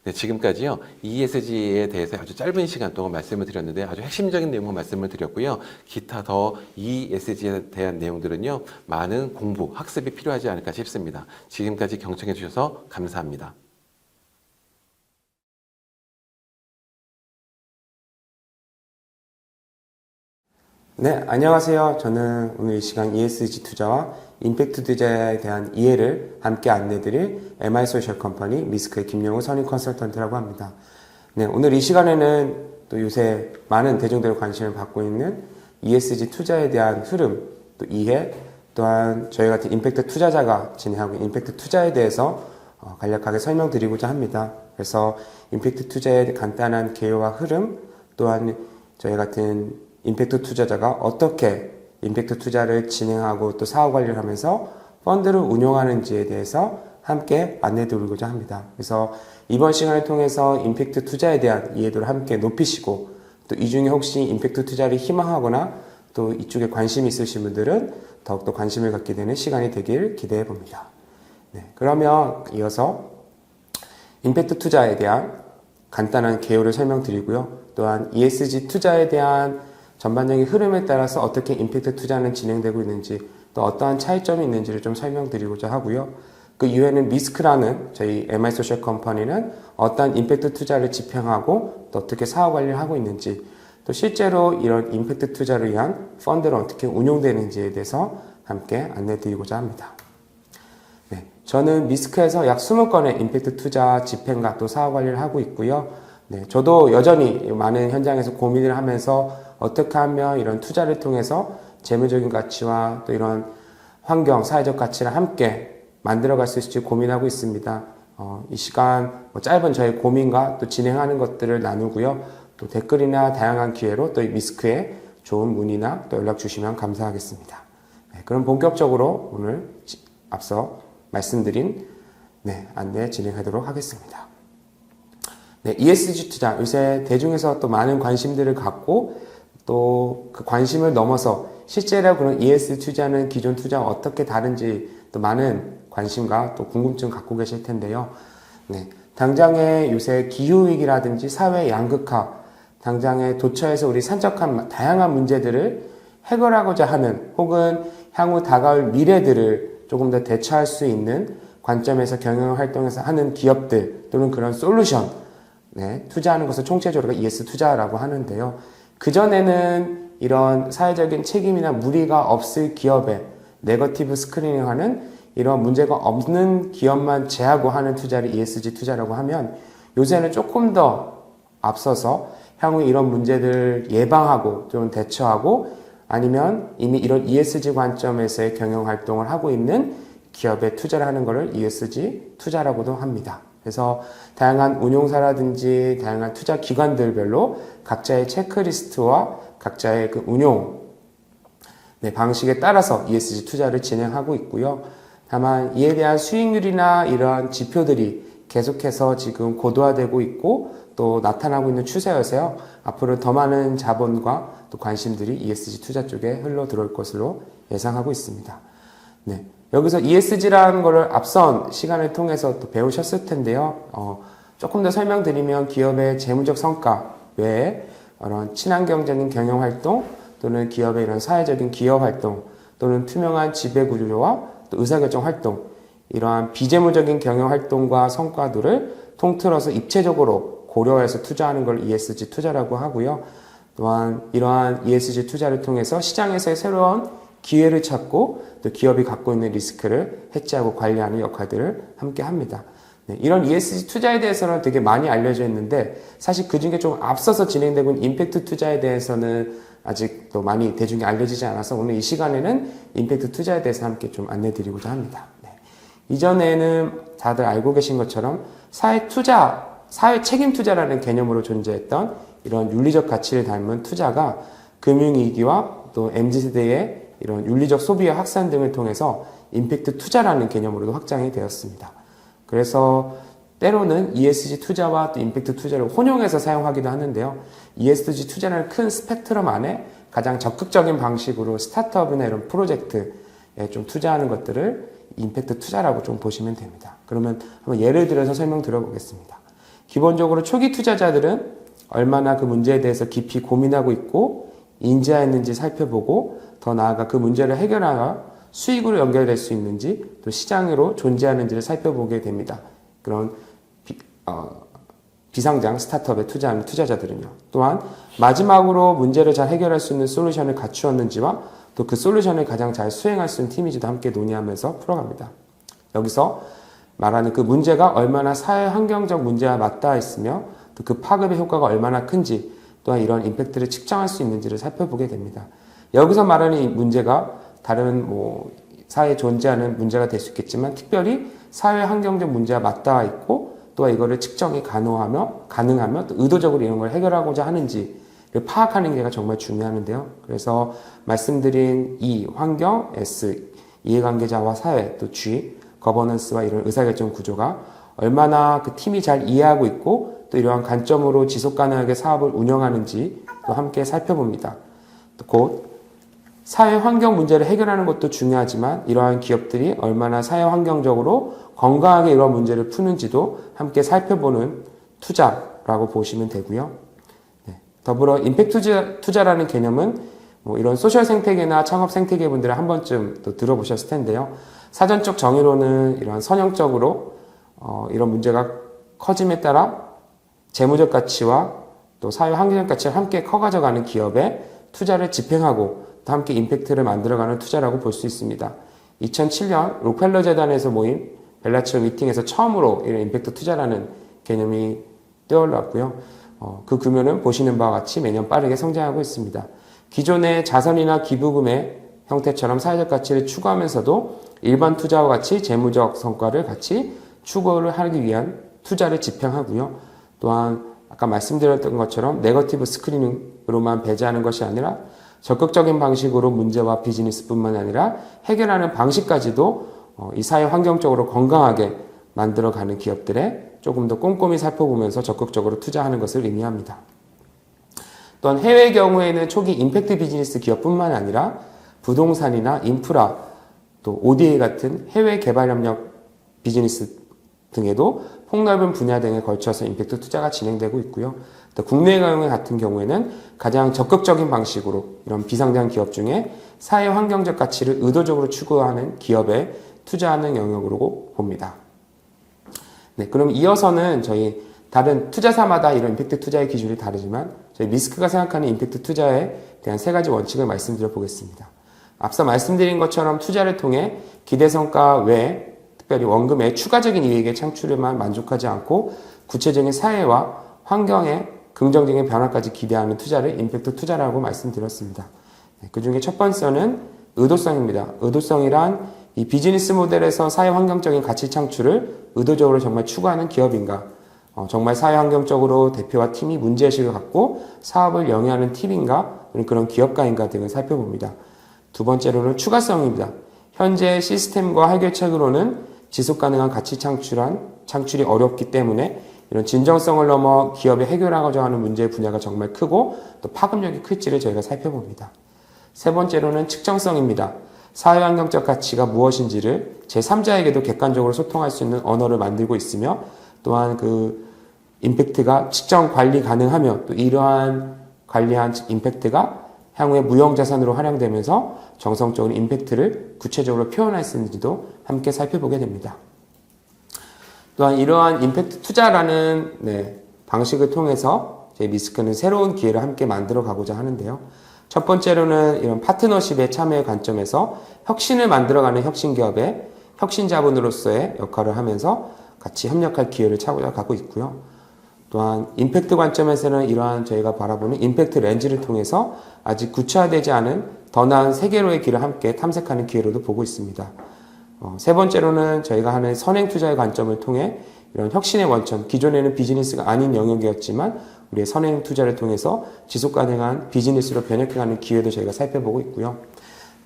네, 지금까지요, ESG에 대해서 아주 짧은 시간 동안 말씀을 드렸는데 아주 핵심적인 내용을 말씀을 드렸고요. 기타 더 ESG에 대한 내용들은요, 많은 공부, 학습이 필요하지 않을까 싶습니다. 지금까지 경청해 주셔서 감사합니다. 네, 안녕하세요. 저는 오늘 이 시간 ESG 투자와 임팩트 투자에 대한 이해를 함께 안내드릴 MI소셜 컴퍼니 미스크의 김영우 선임 컨설턴트라고 합니다. 네, 오늘 이 시간에는 또 요새 많은 대중들의 관심을 받고 있는 ESG 투자에 대한 흐름, 또 이해, 또한 저희 같은 임팩트 투자자가 진행하고 있는 임팩트 투자에 대해서 간략하게 설명드리고자 합니다. 그래서 임팩트 투자의 간단한 개요와 흐름, 또한 저희 같은 임팩트 투자자가 어떻게 임팩트 투자를 진행하고 또 사업 관리를 하면서 펀드를 운용하는지에 대해서 함께 안내드리고자 합니다. 그래서 이번 시간을 통해서 임팩트 투자에 대한 이해도를 함께 높이시고, 또 이 중에 혹시 임팩트 투자를 희망하거나 또 이쪽에 관심이 있으신 분들은 더욱더 관심을 갖게 되는 시간이 되길 기대해 봅니다. 네, 그러면 이어서 임팩트 투자에 대한 간단한 개요를 설명드리고요. 또한 ESG 투자에 대한 전반적인 흐름에 따라서 어떻게 임팩트 투자는 진행되고 있는지, 또 어떠한 차이점이 있는지를 좀 설명드리고자 하고요. 그 이후에는 미스크라는 저희 MI 소셜 컴퍼니는 어떠한 임팩트 투자를 집행하고 또 어떻게 사업 관리를 하고 있는지, 또 실제로 이런 임팩트 투자를 위한 펀드를 어떻게 운용되는지에 대해서 함께 안내드리고자 합니다. 네, 저는 미스크에서 약 20건의 임팩트 투자 집행과 또 사업 관리를 하고 있고요. 네, 저도 여전히 많은 현장에서 고민을 하면서 어떻게 하면 이런 투자를 통해서 재무적인 가치와 또 이런 환경, 사회적 가치를 함께 만들어갈 수 있을지 고민하고 있습니다. 이 시간 짧은 저의 고민과 또 진행하는 것들을 나누고요. 또 댓글이나 다양한 기회로 또 미스크에 좋은 문의나 또 연락 주시면 감사하겠습니다. 네, 그럼 본격적으로 오늘 앞서 말씀드린 안내 진행하도록 하겠습니다. 네, ESG 투자, 요새 대중에서 또 많은 관심들을 갖고 또 그 관심을 넘어서 실제로 그런 ESG 투자는 기존 투자와 어떻게 다른지 또 많은 관심과 또 궁금증 갖고 계실 텐데요. 네, 당장의 요새 기후위기라든지 사회 양극화, 당장의 도처에서 우리 산적한 다양한 문제들을 해결하고자 하는, 혹은 향후 다가올 미래들을 조금 더 대처할 수 있는 관점에서 경영 활동에서 하는 기업들 또는 그런 솔루션, 투자하는 것을 총체적으로 ES 투자라고 하는데요. 그전에는 이런 사회적인 책임이나 무리가 없을 기업에 네거티브 스크리닝하는 이런 문제가 없는 기업만 제하고 하는 투자를 ESG 투자라고 하면, 요새는 조금 더 앞서서 향후 이런 문제들을 예방하고 좀 대처하고, 아니면 이미 이런 ESG 관점에서의 경영 활동을 하고 있는 기업에 투자를 하는 것을 ESG 투자라고도 합니다. 그래서 다양한 운용사라든지 다양한 투자 기관들별로 각자의 체크리스트와 각자의 그 운용 방식에 따라서 ESG 투자를 진행하고 있고요. 다만 이에 대한 수익률이나 이러한 지표들이 계속해서 지금 고도화되고 있고 또 나타나고 있는 추세여서요. 앞으로 더 많은 자본과 또 관심들이 ESG 투자 쪽에 흘러 들어올 것으로 예상하고 있습니다. 네. 여기서 ESG라는 거를 앞선 시간을 통해서 또 배우셨을 텐데요. 조금 더 설명드리면 기업의 재무적 성과 외에 이런 친환경적인 경영 활동 또는 기업의 이런 사회적인 기업 활동 또는 투명한 지배 구조와 또 의사결정 활동, 이러한 비재무적인 경영 활동과 성과들을 통틀어서 입체적으로 고려해서 투자하는 걸 ESG 투자라고 하고요. 또한 이러한 ESG 투자를 통해서 시장에서의 새로운 기회를 찾고 또 기업이 갖고 있는 리스크를 해지하고 관리하는 역할들을 함께 합니다. 네, 이런 ESG 투자에 대해서는 되게 많이 알려져 있는데, 사실 그 중에 좀 앞서서 진행되고 있는 임팩트 투자에 대해서는 아직도 많이 대중에 알려지지 않아서 오늘 이 시간에는 임팩트 투자에 대해서 함께 좀 안내드리고자 합니다. 네. 이전에는 다들 알고 계신 것처럼 사회 책임 투자라는 개념으로 존재했던 이런 윤리적 가치를 닮은 투자가 금융위기와 또 MZ세대의 이런 윤리적 소비와 확산 등을 통해서 임팩트 투자라는 개념으로도 확장이 되었습니다. 그래서 때로는 ESG 투자와 또 임팩트 투자를 혼용해서 사용하기도 하는데요. ESG 투자라는 큰 스펙트럼 안에 가장 적극적인 방식으로 스타트업이나 이런 프로젝트에 좀 투자하는 것들을 임팩트 투자라고 좀 보시면 됩니다. 그러면 한번 예를 들어서 설명드려보겠습니다. 기본적으로 초기 투자자들은 얼마나 그 문제에 대해서 깊이 고민하고 있고 인지했는지 살펴보고, 더 나아가 그 문제를 해결하여 수익으로 연결될 수 있는지 또 시장으로 존재하는지를 살펴보게 됩니다. 그런 비상장 스타트업에 투자하는 투자자들은요. 또한 마지막으로 문제를 잘 해결할 수 있는 솔루션을 갖추었는지와 또 그 솔루션을 가장 잘 수행할 수 있는 팀인지도 함께 논의하면서 풀어갑니다. 여기서 말하는 그 문제가 얼마나 사회 환경적 문제와 맞닿아 있으며 또 그 파급의 효과가 얼마나 큰지, 또한 이런 임팩트를 측정할 수 있는지를 살펴보게 됩니다. 여기서 말하는 이 문제가 다른 사회에 존재하는 문제가 될 수 있겠지만 특별히 사회 환경적 문제와 맞닿아 있고 또 이거를 측정이 가능하며 또 의도적으로 이런 걸 해결하고자 하는지를 파악하는 게 정말 중요한데요. 그래서 말씀드린 E, 환경, S, 이해관계자와 사회, 또 G, 거버넌스와 이런 의사결정 구조가 얼마나 그 팀이 잘 이해하고 있고 또 이러한 관점으로 지속 가능하게 사업을 운영하는지 또 함께 살펴봅니다. 또 곧 사회 환경 문제를 해결하는 것도 중요하지만 이러한 기업들이 얼마나 사회 환경적으로 건강하게 이러한 문제를 푸는지도 함께 살펴보는 투자라고 보시면 되고요. 네. 더불어 임팩트 투자라는 개념은 뭐 이런 소셜 생태계나 창업 생태계 분들은 한 번쯤 또 들어보셨을 텐데요. 사전적 정의로는 이러한 선형적으로 이런 문제가 커짐에 따라 재무적 가치와 또 사회 환경적 가치를 함께 커가져가는 기업에 투자를 집행하고 또 함께 임팩트를 만들어가는 투자라고 볼 수 있습니다. 2007년 록펠러 재단에서 모인 벨라치오 미팅에서 처음으로 이런 임팩트 투자라는 개념이 떠올랐고요. 그 규모는 보시는 바와 같이 매년 빠르게 성장하고 있습니다. 기존의 자선이나 기부금의 형태처럼 사회적 가치를 추구하면서도 일반 투자와 같이 재무적 성과를 같이 추구를 하기 위한 투자를 집행하고요. 또한 아까 말씀드렸던 것처럼 네거티브 스크리닝으로만 배제하는 것이 아니라 적극적인 방식으로 문제와 비즈니스뿐만 아니라 해결하는 방식까지도 이 사회 환경적으로 건강하게 만들어가는 기업들에 조금 더 꼼꼼히 살펴보면서 적극적으로 투자하는 것을 의미합니다. 또한 해외의 경우에는 초기 임팩트 비즈니스 기업뿐만 아니라 부동산이나 인프라, 또 ODA 같은 해외 개발 협력 비즈니스 등에도 폭넓은 분야 등에 걸쳐서 임팩트 투자가 진행되고 있고요. 또 국내 경우 같은 경우에는 가장 적극적인 방식으로 이런 비상장 기업 중에 사회 환경적 가치를 의도적으로 추구하는 기업에 투자하는 영역으로 봅니다. 네, 그럼 이어서는 저희 다른 투자사마다 이런 임팩트 투자의 기준이 다르지만 저희 미스크가 생각하는 임팩트 투자에 대한 3가지 원칙을 말씀드려 보겠습니다. 앞서 말씀드린 것처럼 투자를 통해 기대 성과 외에 특별히 원금의 추가적인 이익의 창출에만 만족하지 않고 구체적인 사회와 환경의 긍정적인 변화까지 기대하는 투자를 임팩트 투자라고 말씀드렸습니다. 그 중에 첫 번째는 의도성입니다. 의도성이란 이 비즈니스 모델에서 사회 환경적인 가치 창출을 의도적으로 정말 추구하는 기업인가, 정말 사회 환경적으로 대표와 팀이 문제의식을 갖고 사업을 영위하는 팀인가, 그런 기업가인가 등을 살펴봅니다. 두 번째로는 추가성입니다. 현재 시스템과 해결책으로는 지속 가능한 가치 창출이 어렵기 때문에 이런 진정성을 넘어 기업이 해결하고자 하는 문제의 분야가 정말 크고 또 파급력이 클지를 저희가 살펴봅니다. 세 번째로는 측정성입니다. 사회환경적 가치가 무엇인지를 제3자에게도 객관적으로 소통할 수 있는 언어를 만들고 있으며 또한 그 임팩트가 측정 관리 가능하며 또 이러한 관리한 임팩트가 향후에 무형자산으로 활용되면서 정성적으로 임팩트를 구체적으로 표현할 수 있는지도 함께 살펴보게 됩니다. 또한 이러한 임팩트 투자라는 방식을 통해서 저희 미스크는 새로운 기회를 함께 만들어 가고자 하는데요. 첫 번째로는 이런 파트너십의 참여의 관점에서 혁신을 만들어가는 혁신기업의 혁신자본으로서의 역할을 하면서 같이 협력할 기회를 찾아가고 있고요. 또한 임팩트 관점에서는 이러한 저희가 바라보는 임팩트 렌즈를 통해서 아직 구체화되지 않은 더 나은 세계로의 길을 함께 탐색하는 기회로도 보고 있습니다. 세 번째로는 저희가 하는 선행 투자의 관점을 통해 이런 혁신의 원천, 기존에는 비즈니스가 아닌 영역이었지만 우리의 선행 투자를 통해서 지속 가능한 비즈니스로 변혁해가는 기회도 저희가 살펴보고 있고요.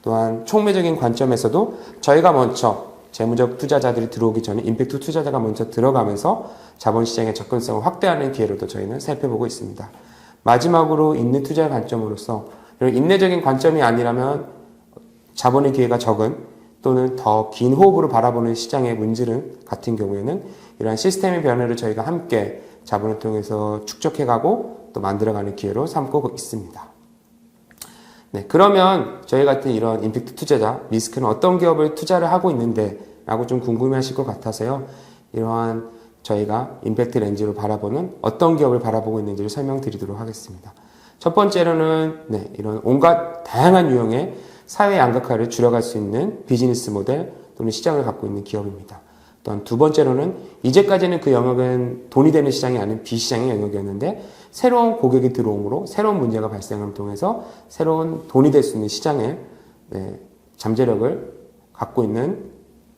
또한 총매적인 관점에서도 저희가 먼저 재무적 투자자들이 들어오기 전에 임팩트 투자자가 먼저 들어가면서 자본시장의 접근성을 확대하는 기회로도 저희는 살펴보고 있습니다. 마지막으로 인내 투자의 관점으로서 이런 인내적인 관점이 아니라면 자본의 기회가 적은 또는 더 긴 호흡으로 바라보는 시장의 문제는 같은 경우에는 이러한 시스템의 변화를 저희가 함께 자본을 통해서 축적해가고 또 만들어가는 기회로 삼고 있습니다. 네, 그러면 저희 같은 이런 임팩트 투자자, 미스크는 어떤 기업을 투자를 하고 있는데 라고 좀 궁금해 하실 것 같아서요. 이러한 저희가 임팩트 렌즈로 바라보는 어떤 기업을 바라보고 있는지를 설명드리도록 하겠습니다. 첫 번째로는 이런 온갖 다양한 유형의 사회 양극화를 줄여갈 수 있는 비즈니스 모델 또는 시장을 갖고 있는 기업입니다. 또한 두 번째로는 이제까지는 그 영역은 돈이 되는 시장이 아닌 비시장의 영역이었는데 새로운 고객이 들어옴으로 새로운 문제가 발생함을 통해서 새로운 돈이 될 수 있는 시장의 잠재력을 갖고 있는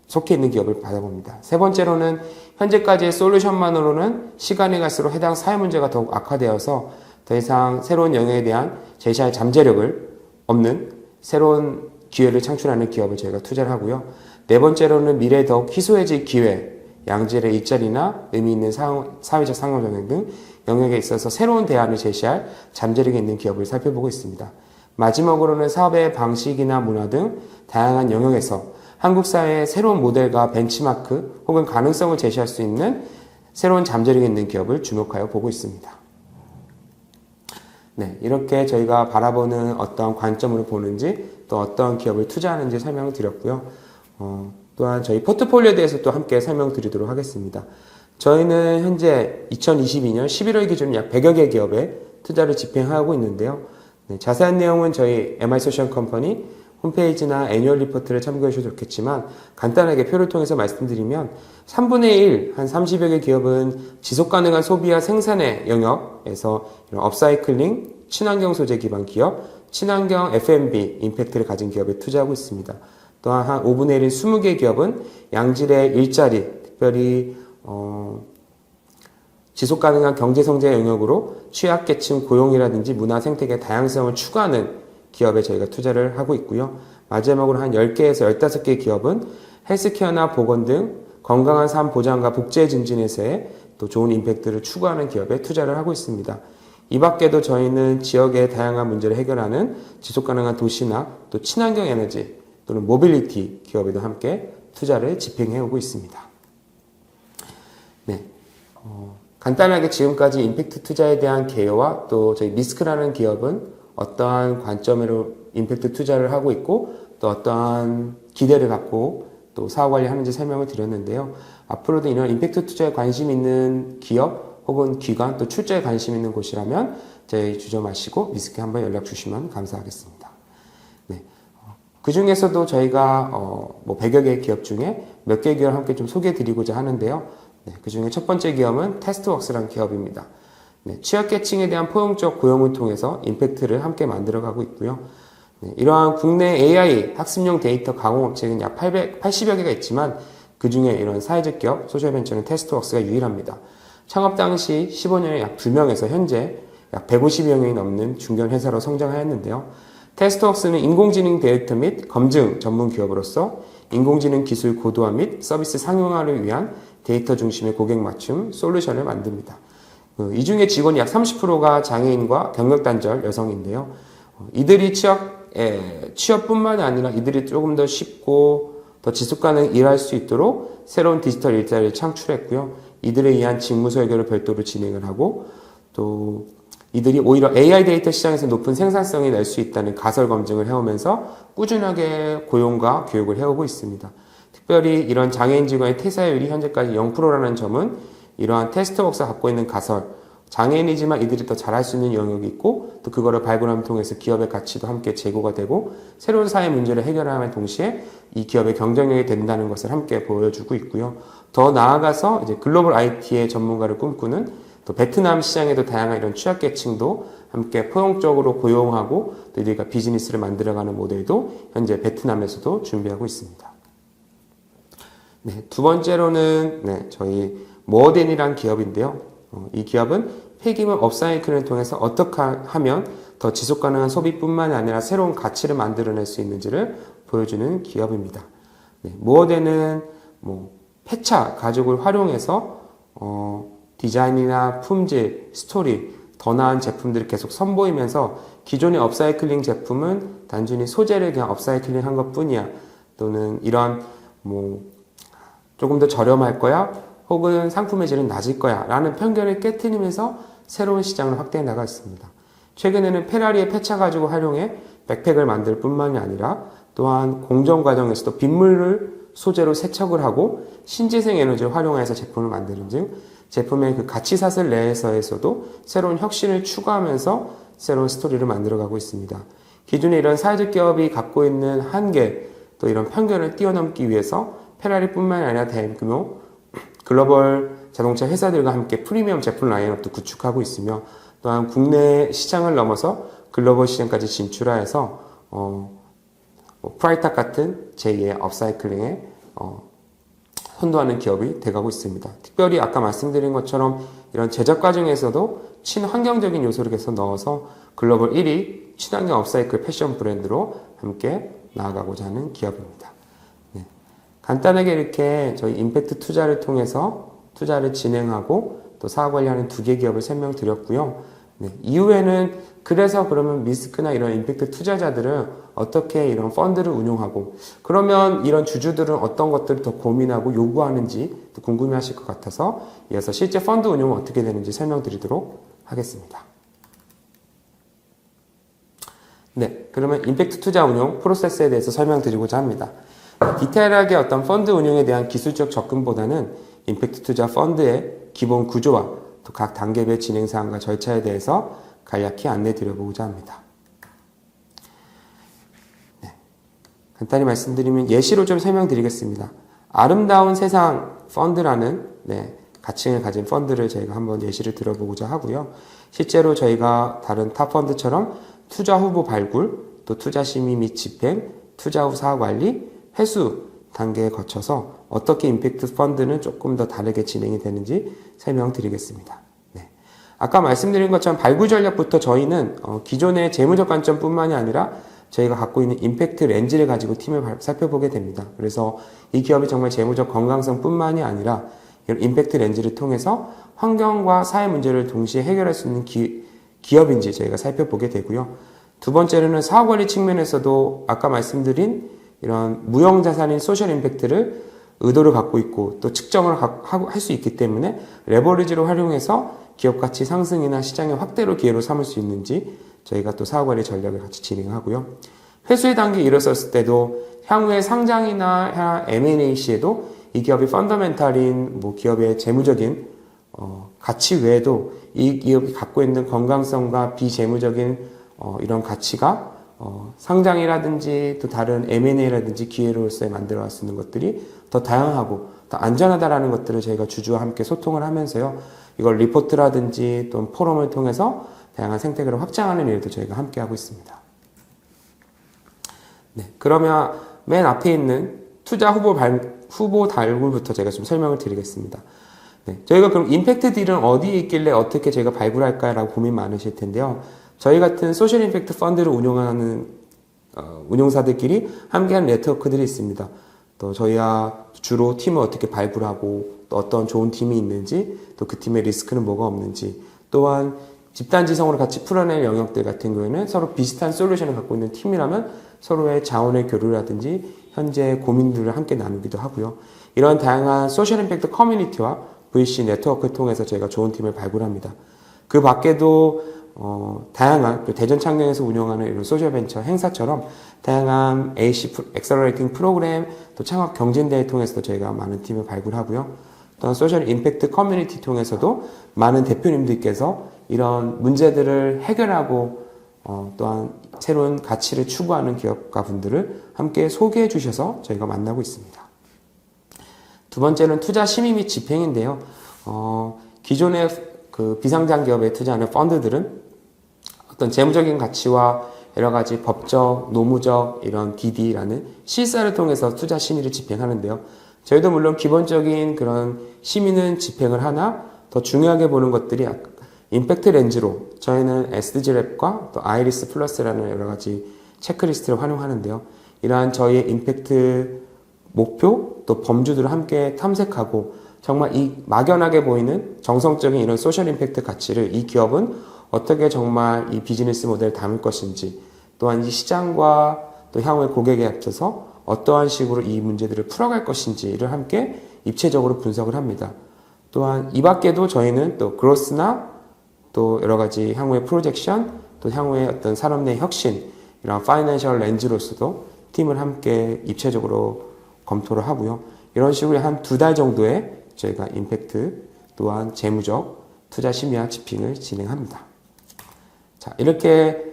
속해 있는 기업을 받아봅니다. 세 번째로는 현재까지의 솔루션만으로는 시간이 갈수록 해당 사회 문제가 더욱 악화되어서 더 이상 새로운 영역에 대한 제시할 잠재력을 없는 새로운 기회를 창출하는 기업을 저희가 투자를 하고요. 네 번째로는 미래에 더욱 희소해질 기회, 양질의 일자리나 의미 있는 사회적 상호 영역 등 영역에 있어서 새로운 대안을 제시할 잠재력이 있는 기업을 살펴보고 있습니다. 마지막으로는 사업의 방식이나 문화 등 다양한 영역에서 한국 사회의 새로운 모델과 벤치마크 혹은 가능성을 제시할 수 있는 새로운 잠재력이 있는 기업을 주목하여 보고 있습니다. 네, 이렇게 저희가 바라보는 어떤 관점으로 보는지 또 어떤 기업을 투자하는지 설명을 드렸고요. 또한 저희 포트폴리오에 대해서 또 함께 설명드리도록 하겠습니다. 저희는 현재 2022년 11월 기준 약 100여 개 기업에 투자를 집행하고 있는데요. 네, 자세한 내용은 저희 MI소셜컴퍼니 홈페이지나 애뉴얼 리포트를 참고해 주셔도 좋겠지만 간단하게 표를 통해서 말씀드리면 3분의 1, 한 30여 개 기업은 지속가능한 소비와 생산의 영역에서 이런 업사이클링, 친환경 소재 기반 기업, 친환경 F&B 임팩트를 가진 기업에 투자하고 있습니다. 또한 한 5분의 1인 20개 기업은 양질의 일자리, 특별히 지속가능한 경제성장 영역으로 취약계층 고용이라든지 문화 생태계 다양성을 추구하는 기업에 저희가 투자를 하고 있고요. 마지막으로 한 10개에서 15개 기업은 헬스케어나 보건 등 건강한 삶 보장과 복지 증진에서의 또 좋은 임팩트를 추구하는 기업에 투자를 하고 있습니다. 이 밖에도 저희는 지역의 다양한 문제를 해결하는 지속가능한 도시나 또 친환경 에너지 또는 모빌리티 기업에도 함께 투자를 집행해 오고 있습니다. 네. 간단하게 지금까지 임팩트 투자에 대한 개요와 또 저희 미스크라는 기업은 어떠한 관점으로 임팩트 투자를 하고 있고 또 어떠한 기대를 갖고 또 사업 관리하는지 설명을 드렸는데요. 앞으로도 이런 임팩트 투자에 관심 있는 기업 혹은 기관 또 출자에 관심 있는 곳이라면 저희 주저 마시고 미스크에 한번 연락 주시면 감사하겠습니다. 네. 그 중에서도 저희가 100여 개의 기업 중에 몇 개의 기업을 함께 좀 소개해 드리고자 하는데요. 네. 그 중에 첫 번째 기업은 테스트웍스라는 기업입니다. 네, 취약계층에 대한 포용적 고용을 통해서 임팩트를 함께 만들어가고 있고요. 네, 이러한 국내 AI 학습용 데이터 가공업체는 약 80여 개가 있지만 그 중에 이런 사회적 기업, 소셜벤처는 테스트웍스가 유일합니다. 창업 당시 15년에 약 2명에서 현재 약 150여 명이 넘는 중견 회사로 성장하였는데요. 테스트웍스는 인공지능 데이터 및 검증 전문 기업으로서 인공지능 기술 고도화 및 서비스 상용화를 위한 데이터 중심의 고객 맞춤 솔루션을 만듭니다. 이 중에 직원이 약 30%가 장애인과 경력 단절 여성인데요. 이들이 취업뿐만이 아니라 이들이 조금 더 쉽고 더 지속가능 일할 수 있도록 새로운 디지털 일자리를 창출했고요. 이들에 의한 직무서 해결을 별도로 진행을 하고 또 이들이 오히려 AI 데이터 시장에서 높은 생산성이 낼 수 있다는 가설 검증을 해오면서 꾸준하게 고용과 교육을 해오고 있습니다. 특별히 이런 장애인 직원의 퇴사율이 현재까지 0%라는 점은 이러한 테스트웍스가 갖고 있는 가설, 장애인이지만 이들이 더 잘할 수 있는 영역이 있고 또 그거를 발굴함을 통해서 기업의 가치도 함께 제고가 되고 새로운 사회 문제를 해결하는 동시에 이 기업의 경쟁력이 된다는 것을 함께 보여주고 있고요. 더 나아가서 이제 글로벌 IT의 전문가를 꿈꾸는 또 베트남 시장에도 다양한 이런 취약계층도 함께 포용적으로 고용하고 또 이들과 비즈니스를 만들어가는 모델도 현재 베트남에서도 준비하고 있습니다. 네, 두 번째로는 저희 모어덴이라는 기업인데요. 이 기업은 폐기물 업사이클을 통해서 어떻게 하면 더 지속가능한 소비뿐만 아니라 새로운 가치를 만들어낼 수 있는지를 보여주는 기업입니다. 네, 모어덴은 폐차 가죽을 활용해서 디자인이나 품질, 스토리, 더 나은 제품들을 계속 선보이면서 기존의 업사이클링 제품은 단순히 소재를 그냥 업사이클링 한 것뿐이야 또는 이런 조금 더 저렴할 거야 혹은 상품의 질은 낮을 거야 라는 편견을 깨트리면서 새로운 시장을 확대해 나갔습니다. 최근에는 페라리의 폐차 가죽을 활용해 백팩을 만들 뿐만이 아니라 또한 공정 과정에서도 빗물을 소재로 세척을 하고 신재생 에너지를 활용해서 제품을 만드는 등 제품의 그 가치사슬 내에서도 새로운 혁신을 추구하면서 새로운 스토리를 만들어가고 있습니다. 기존에 이런 사회적 기업이 갖고 있는 한계 또 이런 편견을 뛰어넘기 위해서 페라리뿐만 아니라 대규모 글로벌 자동차 회사들과 함께 프리미엄 제품 라인업도 구축하고 있으며 또한 국내 시장을 넘어서 글로벌 시장까지 진출하여서 프라이탁 같은 제2의 업사이클링에 선도하는 기업이 돼가고 있습니다. 특별히 아까 말씀드린 것처럼 이런 제작 과정에서도 친환경적인 요소를 계속 넣어서 글로벌 1위 친환경 업사이클 패션 브랜드로 함께 나아가고자 하는 기업입니다. 네. 간단하게 이렇게 저희 임팩트 투자를 통해서 투자를 진행하고 또 사업 관리하는 2개 기업을 설명드렸고요. 네. 이후에는 그래서 그러면 미스크나 이런 임팩트 투자자들은 어떻게 이런 펀드를 운용하고 그러면 이런 주주들은 어떤 것들을 더 고민하고 요구하는지 또 궁금해하실 것 같아서 이어서 실제 펀드 운용은 어떻게 되는지 설명드리도록 하겠습니다. 네, 그러면 임팩트 투자 운용 프로세스에 대해서 설명드리고자 합니다. 디테일하게 어떤 펀드 운용에 대한 기술적 접근보다는 임팩트 투자 펀드의 기본 구조와 또 각 단계별 진행 사항과 절차에 대해서 간략히 안내 드려보고자 합니다. 네, 간단히 말씀드리면 예시로 좀 설명드리겠습니다. 아름다운 세상 펀드라는 가칭을 가진 펀드를 저희가 한번 예시를 들어보고자 하고요. 실제로 저희가 다른 타 펀드처럼 투자 후보 발굴, 또 투자 심의 및 집행, 투자 후 사업 관리, 회수 단계에 거쳐서 어떻게 임팩트 펀드는 조금 더 다르게 진행이 되는지 설명드리겠습니다. 네. 아까 말씀드린 것처럼 발굴 전략부터 저희는 기존의 재무적 관점뿐만이 아니라 저희가 갖고 있는 임팩트 렌즈를 가지고 팀을 살펴보게 됩니다. 그래서 이 기업이 정말 재무적 건강성뿐만이 아니라 이런 임팩트 렌즈를 통해서 환경과 사회 문제를 동시에 해결할 수 있는 기업인지 저희가 살펴보게 되고요. 두 번째로는 사업관리 측면에서도 아까 말씀드린 이런 무형자산인 소셜 임팩트를 의도를 갖고 있고 또 측정을 할 수 있기 때문에 레버리지로 활용해서 기업 가치 상승이나 시장의 확대로 기회로 삼을 수 있는지 저희가 또 사업관리 전략을 같이 진행하고요. 회수의 단계에 이르렀을 때도 향후에 상장이나 M&A 시에도 이 기업이 펀더멘탈인 기업의 재무적인 가치 외에도 이 기업이 갖고 있는 건강성과 비재무적인 이런 가치가 상장이라든지 또 다른 M&A라든지 기회로서의 만들어 갈 수 있는 것들이 더 다양하고 더 안전하다라는 것들을 저희가 주주와 함께 소통을 하면서요. 이걸 리포트라든지 또 포럼을 통해서 다양한 생태계를 확장하는 일도 저희가 함께 하고 있습니다. 네, 그러면 맨 앞에 있는 투자 후보 발굴부터 제가 좀 설명을 드리겠습니다. 네, 저희가 그럼 임팩트 딜은 어디에 있길래 어떻게 저희가 발굴할까라고 고민 많으실 텐데요. 저희 같은 소셜 임팩트 펀드를 운용하는 운용사들끼리 함께하는 네트워크들이 있습니다. 또 저희와 주로 팀을 어떻게 발굴하고 또 어떤 좋은 팀이 있는지 또 그 팀의 리스크는 뭐가 없는지 또한 집단지성으로 같이 풀어낼 영역들 같은 경우에는 서로 비슷한 솔루션을 갖고 있는 팀이라면 서로의 자원의 교류라든지 현재 고민들을 함께 나누기도 하고요. 이런 다양한 소셜 임팩트 커뮤니티와 VC 네트워크를 통해서 저희가 좋은 팀을 발굴합니다. 그 밖에도 다양한 대전 창녕에서 운영하는 이런 소셜벤처 행사처럼 다양한 AC 엑셀러레이팅 프로그램 또 창업 경진대회 통해서도 저희가 많은 팀을 발굴하고요. 또한 소셜 임팩트 커뮤니티 통해서도 많은 대표님들께서 이런 문제들을 해결하고 또한 새로운 가치를 추구하는 기업가 분들을 함께 소개해 주셔서 저희가 만나고 있습니다. 두 번째는 투자 심의 및 집행인데요. 기존의 그 비상장 기업에 투자하는 펀드들은 어떤 재무적인 가치와 여러 가지 법적, 노무적 이런 DD라는 실사를 통해서 투자 심의를 집행하는데요. 저희도 물론 기본적인 그런 심의는 집행을 하나 더 중요하게 보는 것들이 임팩트 렌즈로 저희는 SDG랩과 또 아이리스 플러스라는 여러 가지 체크리스트를 활용하는데요. 이러한 저희의 임팩트 목표 또 범주들을 함께 탐색하고 정말 이 막연하게 보이는 정성적인 이런 소셜 임팩트 가치를 이 기업은 어떻게 정말 이 비즈니스 모델을 담을 것인지 또한 이 시장과 또 향후의 고객에 앞서서 어떠한 식으로 이 문제들을 풀어갈 것인지를 함께 입체적으로 분석을 합니다. 또한 이 밖에도 저희는 또 그로스나 또 여러 가지 향후의 프로젝션 또 향후의 어떤 산업 내 혁신 이런 파이낸셜 렌즈로서도 팀을 함께 입체적으로 검토를 하고요. 이런 식으로 한 2달 정도의 저희가 임팩트 또한 재무적 투자 심의와 집행을 진행합니다. 자, 이렇게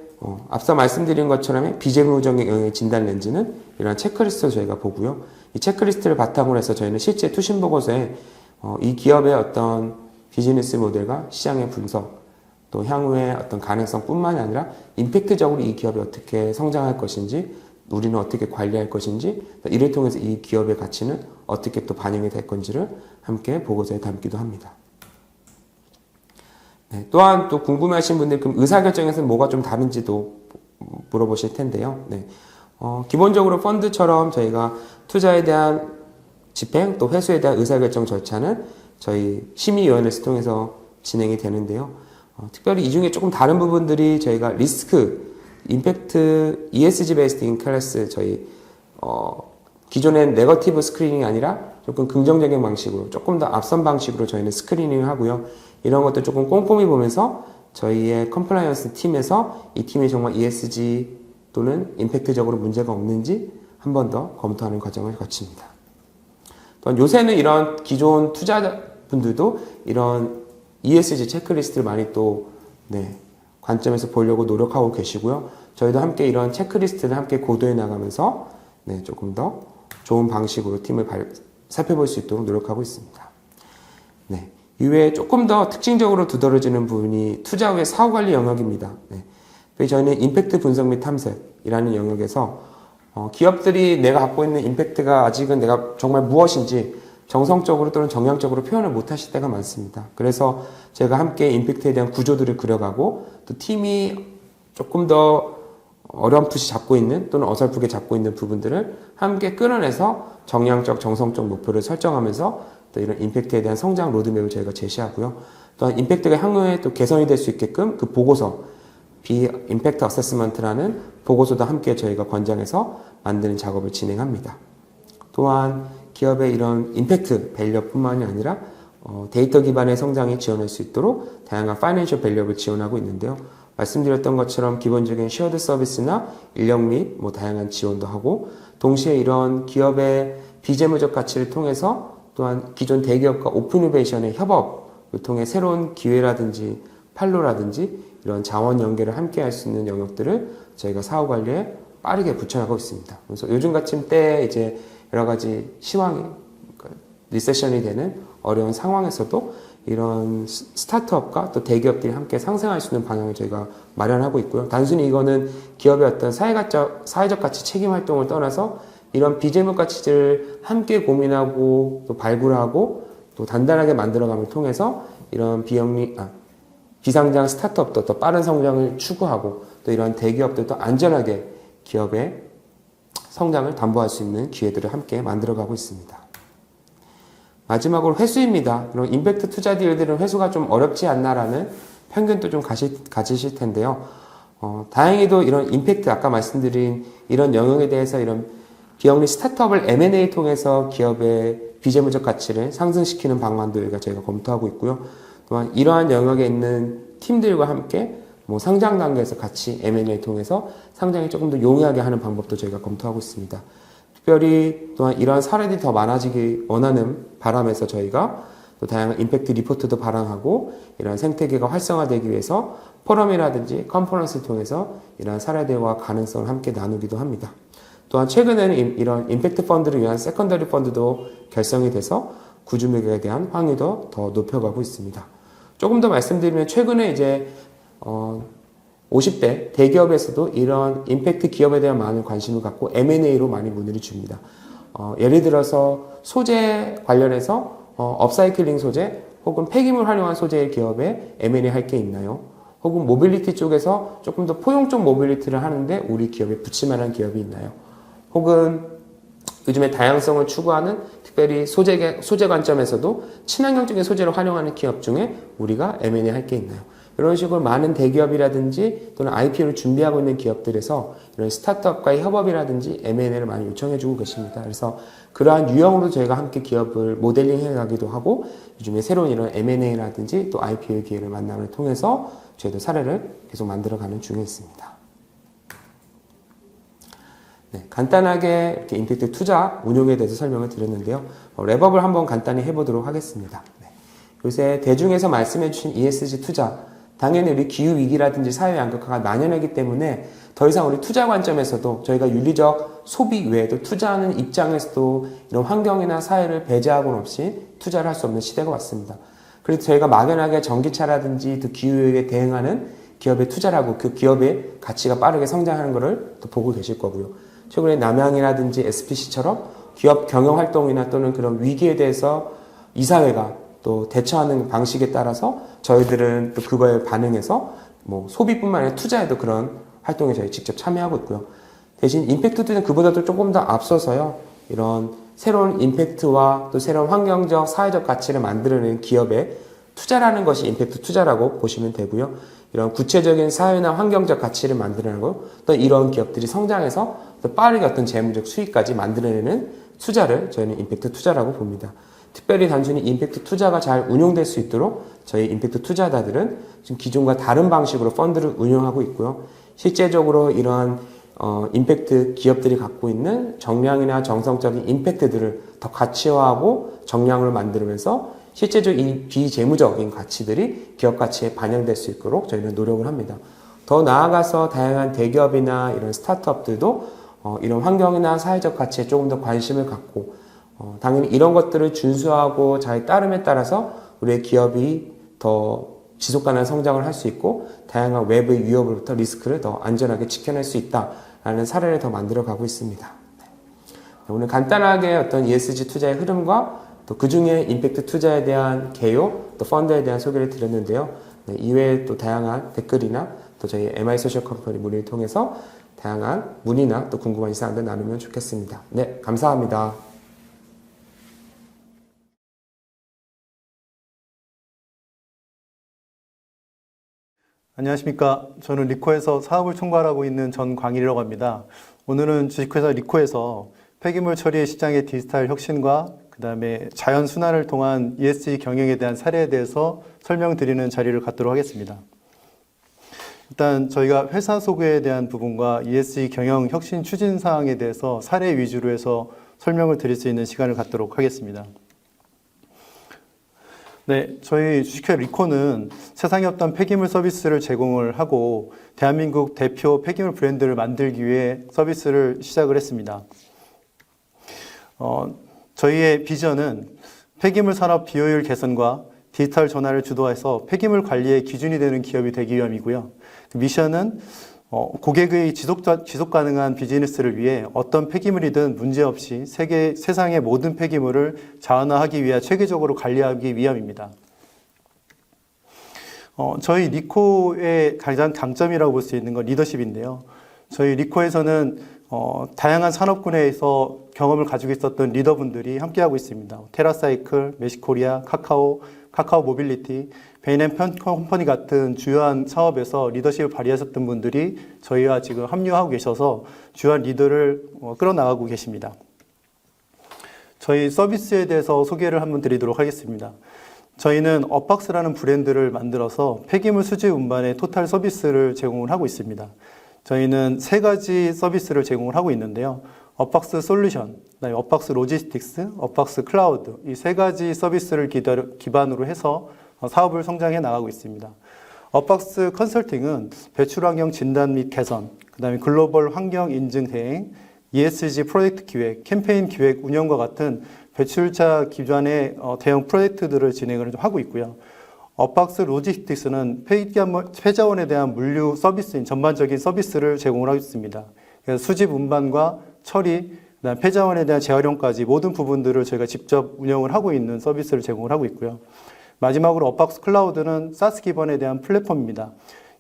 앞서 말씀드린 것처럼 비재무적인 영역의 진단 렌즈는 이런 체크리스트를 저희가 보고요. 이 체크리스트를 바탕으로 해서 저희는 실제 투신 보고서에 이 기업의 어떤 비즈니스 모델과 시장의 분석 또 향후의 어떤 가능성뿐만이 아니라 임팩트적으로 이 기업이 어떻게 성장할 것인지 우리는 어떻게 관리할 것인지, 이를 통해서 이 기업의 가치는 어떻게 또 반영이 될 건지를 함께 보고서에 담기도 합니다. 네, 또한 또 궁금해하신 분들 그럼 의사결정에서는 뭐가 좀 다른지도 물어보실 텐데요. 네, 기본적으로 펀드처럼 저희가 투자에 대한 집행 또 회수에 대한 의사결정 절차는 저희 심의위원회를 통해서 진행이 되는데요. 특별히 이 중에 조금 다른 부분들이 저희가 리스크, 임팩트, ESG 베이스드 인 클래스 저희 기존엔 네거티브 스크리닝이 아니라 조금 긍정적인 방식으로 조금 더 앞선 방식으로 저희는 스크리닝을 하고요. 이런 것들 조금 꼼꼼히 보면서 저희의 컴플라이언스 팀에서 이 팀이 정말 ESG 또는 임팩트적으로 문제가 없는지 한 번 더 검토하는 과정을 거칩니다. 또한 요새는 이런 기존 투자자분들도 이런 ESG 체크리스트를 많이 또 관점에서 보려고 노력하고 계시고요. 저희도 함께 이런 체크리스트를 함께 고도해 나가면서 조금 더 좋은 방식으로 팀을 살펴볼 수 있도록 노력하고 있습니다. 이외에 조금 더 특징적으로 두드러지는 부분이 투자 후의 사후관리 영역입니다. 저희는 임팩트 분석 및 탐색이라는 영역에서 기업들이 내가 갖고 있는 임팩트가 아직은 내가 정말 무엇인지 정성적으로 또는 정량적으로 표현을 못 하실 때가 많습니다. 그래서 제가 함께 임팩트에 대한 구조들을 그려가고 또 팀이 조금 더 어렴풋이 잡고 있는 또는 어설프게 잡고 있는 부분들을 함께 끌어내서 정량적, 정성적 목표를 설정하면서 또 이런 임팩트에 대한 성장 로드맵을 저희가 제시하고요. 또한 임팩트가 향후에 또 개선이 될 수 있게끔 그 보고서, 임팩트 어세스먼트라는 보고서도 함께 저희가 권장해서 만드는 작업을 진행합니다. 또한 기업의 이런 임팩트 밸류뿐만이 아니라 데이터 기반의 성장이 지원할 수 있도록 다양한 파이낸셜 밸류업을 지원하고 있는데요. 말씀드렸던 것처럼 기본적인 쉐어드 서비스나 인력 및 다양한 지원도 하고 동시에 이런 기업의 비재무적 가치를 통해서 또한 기존 대기업과 오픈이노베이션의 협업을 통해 새로운 기회라든지 판로라든지 이런 자원 연계를 함께 할 수 있는 영역들을 저희가 사후 관리에 빠르게 붙여나가고 있습니다. 그래서 요즘같은 때에 이제 여러 가지 시황이, 리세션이 되는 어려운 상황에서도 이런 스타트업과 또 대기업들이 함께 상생할 수 있는 방향을 저희가 마련하고 있고요. 단순히 이거는 기업의 어떤 사회적 가치 책임 활동을 떠나서 이런 비재무 가치들을 함께 고민하고 또 발굴하고 또 단단하게 만들어감을 통해서 이런 비상장 스타트업도 더 빠른 성장을 추구하고 또 이런 대기업들도 안전하게 기업의 성장을 담보할 수 있는 기회들을 함께 만들어가고 있습니다. 마지막으로 회수입니다. 그럼 임팩트 투자 딜들은 회수가 좀 어렵지 않나라는 편견도 좀 가지실 텐데요. 다행히도 이런 임팩트, 아까 말씀드린 이런 영역에 대해서 이런 비영리 스타트업을 M&A 통해서 기업의 비재무적 가치를 상승시키는 방안도 저희가 검토하고 있고요. 또한 이러한 영역에 있는 팀들과 함께 상장 단계에서 같이 M&A 통해서 상장이 조금 더 용이하게 하는 방법도 저희가 검토하고 있습니다. 특별히 또한 이러한 사례들이 더 많아지기 원하는 바람에서 저희가 또 다양한 임팩트 리포트도 발행하고 이러한 생태계가 활성화되기 위해서 포럼이라든지 컨퍼런스를 통해서 이러한 사례들과 가능성을 함께 나누기도 합니다. 또한 최근에는 이런 임팩트 펀드를 위한 세컨더리 펀드도 결성이 돼서 구주맥에 대한 확률도 더 높여가고 있습니다. 조금 더 말씀드리면 최근에 이제 50대 대기업에서도 이런 임팩트 기업에 대한 많은 관심을 갖고 M&A로 많이 문의를 줍니다. 예를 들어서 소재 관련해서 업사이클링 소재 혹은 폐기물 활용한 소재의 기업에 M&A 할 게 있나요? 혹은 모빌리티 쪽에서 조금 더 포용적 모빌리티를 하는데 우리 기업에 붙일만한 기업이 있나요? 혹은 요즘에 다양성을 추구하는 특별히 소재 관점에서도 친환경적인 소재를 활용하는 기업 중에 우리가 M&A 할 게 있나요? 이런 식으로 많은 대기업이라든지 또는 IPO를 준비하고 있는 기업들에서 이런 스타트업과의 협업이라든지 M&A를 많이 요청해주고 계십니다. 그래서 그러한 유형으로 저희가 함께 기업을 모델링해 가기도 하고 요즘에 새로운 이런 M&A라든지 또 IPO의 기회를 만남을 통해서 저희도 사례를 계속 만들어가는 중에 있습니다. 간단하게 이렇게 임팩트 투자 운용에 대해서 설명을 드렸는데요. 랩업을 한번 간단히 해보도록 하겠습니다. 요새 대중에서 말씀해주신 ESG 투자, 당연히 우리 기후위기라든지 사회 양극화가 만연하기 때문에 더 이상 우리 투자 관점에서도 저희가 윤리적 소비 외에도 투자하는 입장에서도 이런 환경이나 사회를 배제하고는 없이 투자를 할 수 없는 시대가 왔습니다. 그래서 저희가 막연하게 전기차라든지 또 기후위기에 대응하는 기업에 투자를 하고 그 기업의 가치가 빠르게 성장하는 것을 또 보고 계실 거고요. 최근에 남양이라든지 SPC처럼 기업 경영 활동이나 또는 그런 위기에 대해서 이사회가 또 대처하는 방식에 따라서 저희들은 또 그거에 반응해서 뭐 소비뿐만 아니라 투자에도 그런 활동에 저희 직접 참여하고 있고요. 대신 임팩트 투자는 그보다도 조금 더 앞서서요. 이런 새로운 임팩트와 또 새로운 환경적, 사회적 가치를 만들어내는 기업에 투자라는 것이 임팩트 투자라고 보시면 되고요. 이런 구체적인 사회나 환경적 가치를 만들어내는 거, 또 이런 기업들이 성장해서 또 빠르게 어떤 재무적 수익까지 만들어내는 투자를 저희는 임팩트 투자라고 봅니다. 특별히 단순히 임팩트 투자가 잘 운용될 수 있도록 저희 임팩트 투자자들은 지금 기존과 다른 방식으로 펀드를 운영하고 있고요. 실제적으로 이러한 임팩트 기업들이 갖고 있는 정량이나 정성적인 임팩트들을 더 가치화하고 정량을 만들면서 실제적인 이 비재무적인 가치들이 기업 가치에 반영될 수 있도록 저희는 노력을 합니다. 더 나아가서 다양한 대기업이나 이런 스타트업들도 이런 환경이나 사회적 가치에 조금 더 관심을 갖고 당연히 이런 것들을 준수하고 잘 따름에 따라서 우리의 기업이 더 지속 가능한 성장을 할 수 있고 다양한 외부의 위협으로부터 리스크를 더 안전하게 지켜낼 수 있다라는 사례를 더 만들어 가고 있습니다. 오늘 간단하게 어떤 ESG 투자의 흐름과 또 그 중에 임팩트 투자에 대한 개요, 또 펀드에 대한 소개를 드렸는데요. 이외에 또 다양한 댓글이나 또 저희 MI 소셜 컴퍼니 문의를 통해서 다양한 문의나 또 궁금한 사항들 나누면 좋겠습니다. 네, 감사합니다. 안녕하십니까. 저는 리코에서 사업을 총괄하고 있는 전광일이라고 합니다. 오늘은 주식회사 리코에서 폐기물 처리 시장의 디지털 혁신과 그 다음에 자연 순환을 통한 ESG 경영에 대한 사례에 대해서 설명드리는 자리를 갖도록 하겠습니다. 일단 저희가 회사 소개에 대한 부분과 ESG 경영 혁신 추진 사항에 대해서 사례 위주로 해서 설명을 드릴 수 있는 시간을 갖도록 하겠습니다. 네, 저희 주식회사 리코는 세상에 없던 폐기물 서비스를 제공을 하고 대한민국 대표 폐기물 브랜드를 만들기 위해 서비스를 시작을 했습니다. 저희의 비전은 폐기물 산업 비효율 개선과 디지털 전환을 주도해서 폐기물 관리의 기준이 되는 기업이 되기 위함이고요. 미션은 고객의 지속 가능한 비즈니스를 위해 어떤 폐기물이든 문제없이 세상의 모든 폐기물을 자원화하기 위해 체계적으로 관리하기 위함입니다. 저희 리코의 가장 강점이라고 볼 수 있는 건 리더십인데요. 저희 리코에서는 다양한 산업군에서 경험을 가지고 있었던 리더분들이 함께하고 있습니다. 테라사이클, 메시코리아, 카카오 모빌리티, 베인앤컴퍼니 같은 주요한 사업에서 리더십을 발휘하셨던 분들이 저희와 지금 합류하고 계셔서 주요한 리더를 끌어나가고 계십니다. 저희 서비스에 대해서 소개를 한번 드리도록 하겠습니다. 저희는 업박스라는 브랜드를 만들어서 폐기물 수집 운반의 토탈 서비스를 제공을 하고 있습니다. 저희는 3가지 서비스를 제공을 하고 있는데요. 업박스 솔루션, 그다음에 업박스 로지스틱스, 업박스 클라우드 이 3가지 서비스를 기반으로 해서 사업을 성장해 나가고 있습니다. 업박스 컨설팅은 배출 환경 진단 및 개선, 그다음에 글로벌 환경 인증 대행, ESG 프로젝트 기획, 캠페인 기획 운영과 같은 배출자 기반의 대형 프로젝트들을 진행을 하고 있고요. 업박스 로지스틱스는 폐자원에 대한 물류 서비스인 전반적인 서비스를 제공을 하고 있습니다. 그래서 수집 운반과 처리, 그다음 폐자원에 대한 재활용까지 모든 부분들을 저희가 직접 운영을 하고 있는 서비스를 제공을 하고 있고요. 마지막으로 업박스 클라우드는 SaaS 기반에 대한 플랫폼입니다.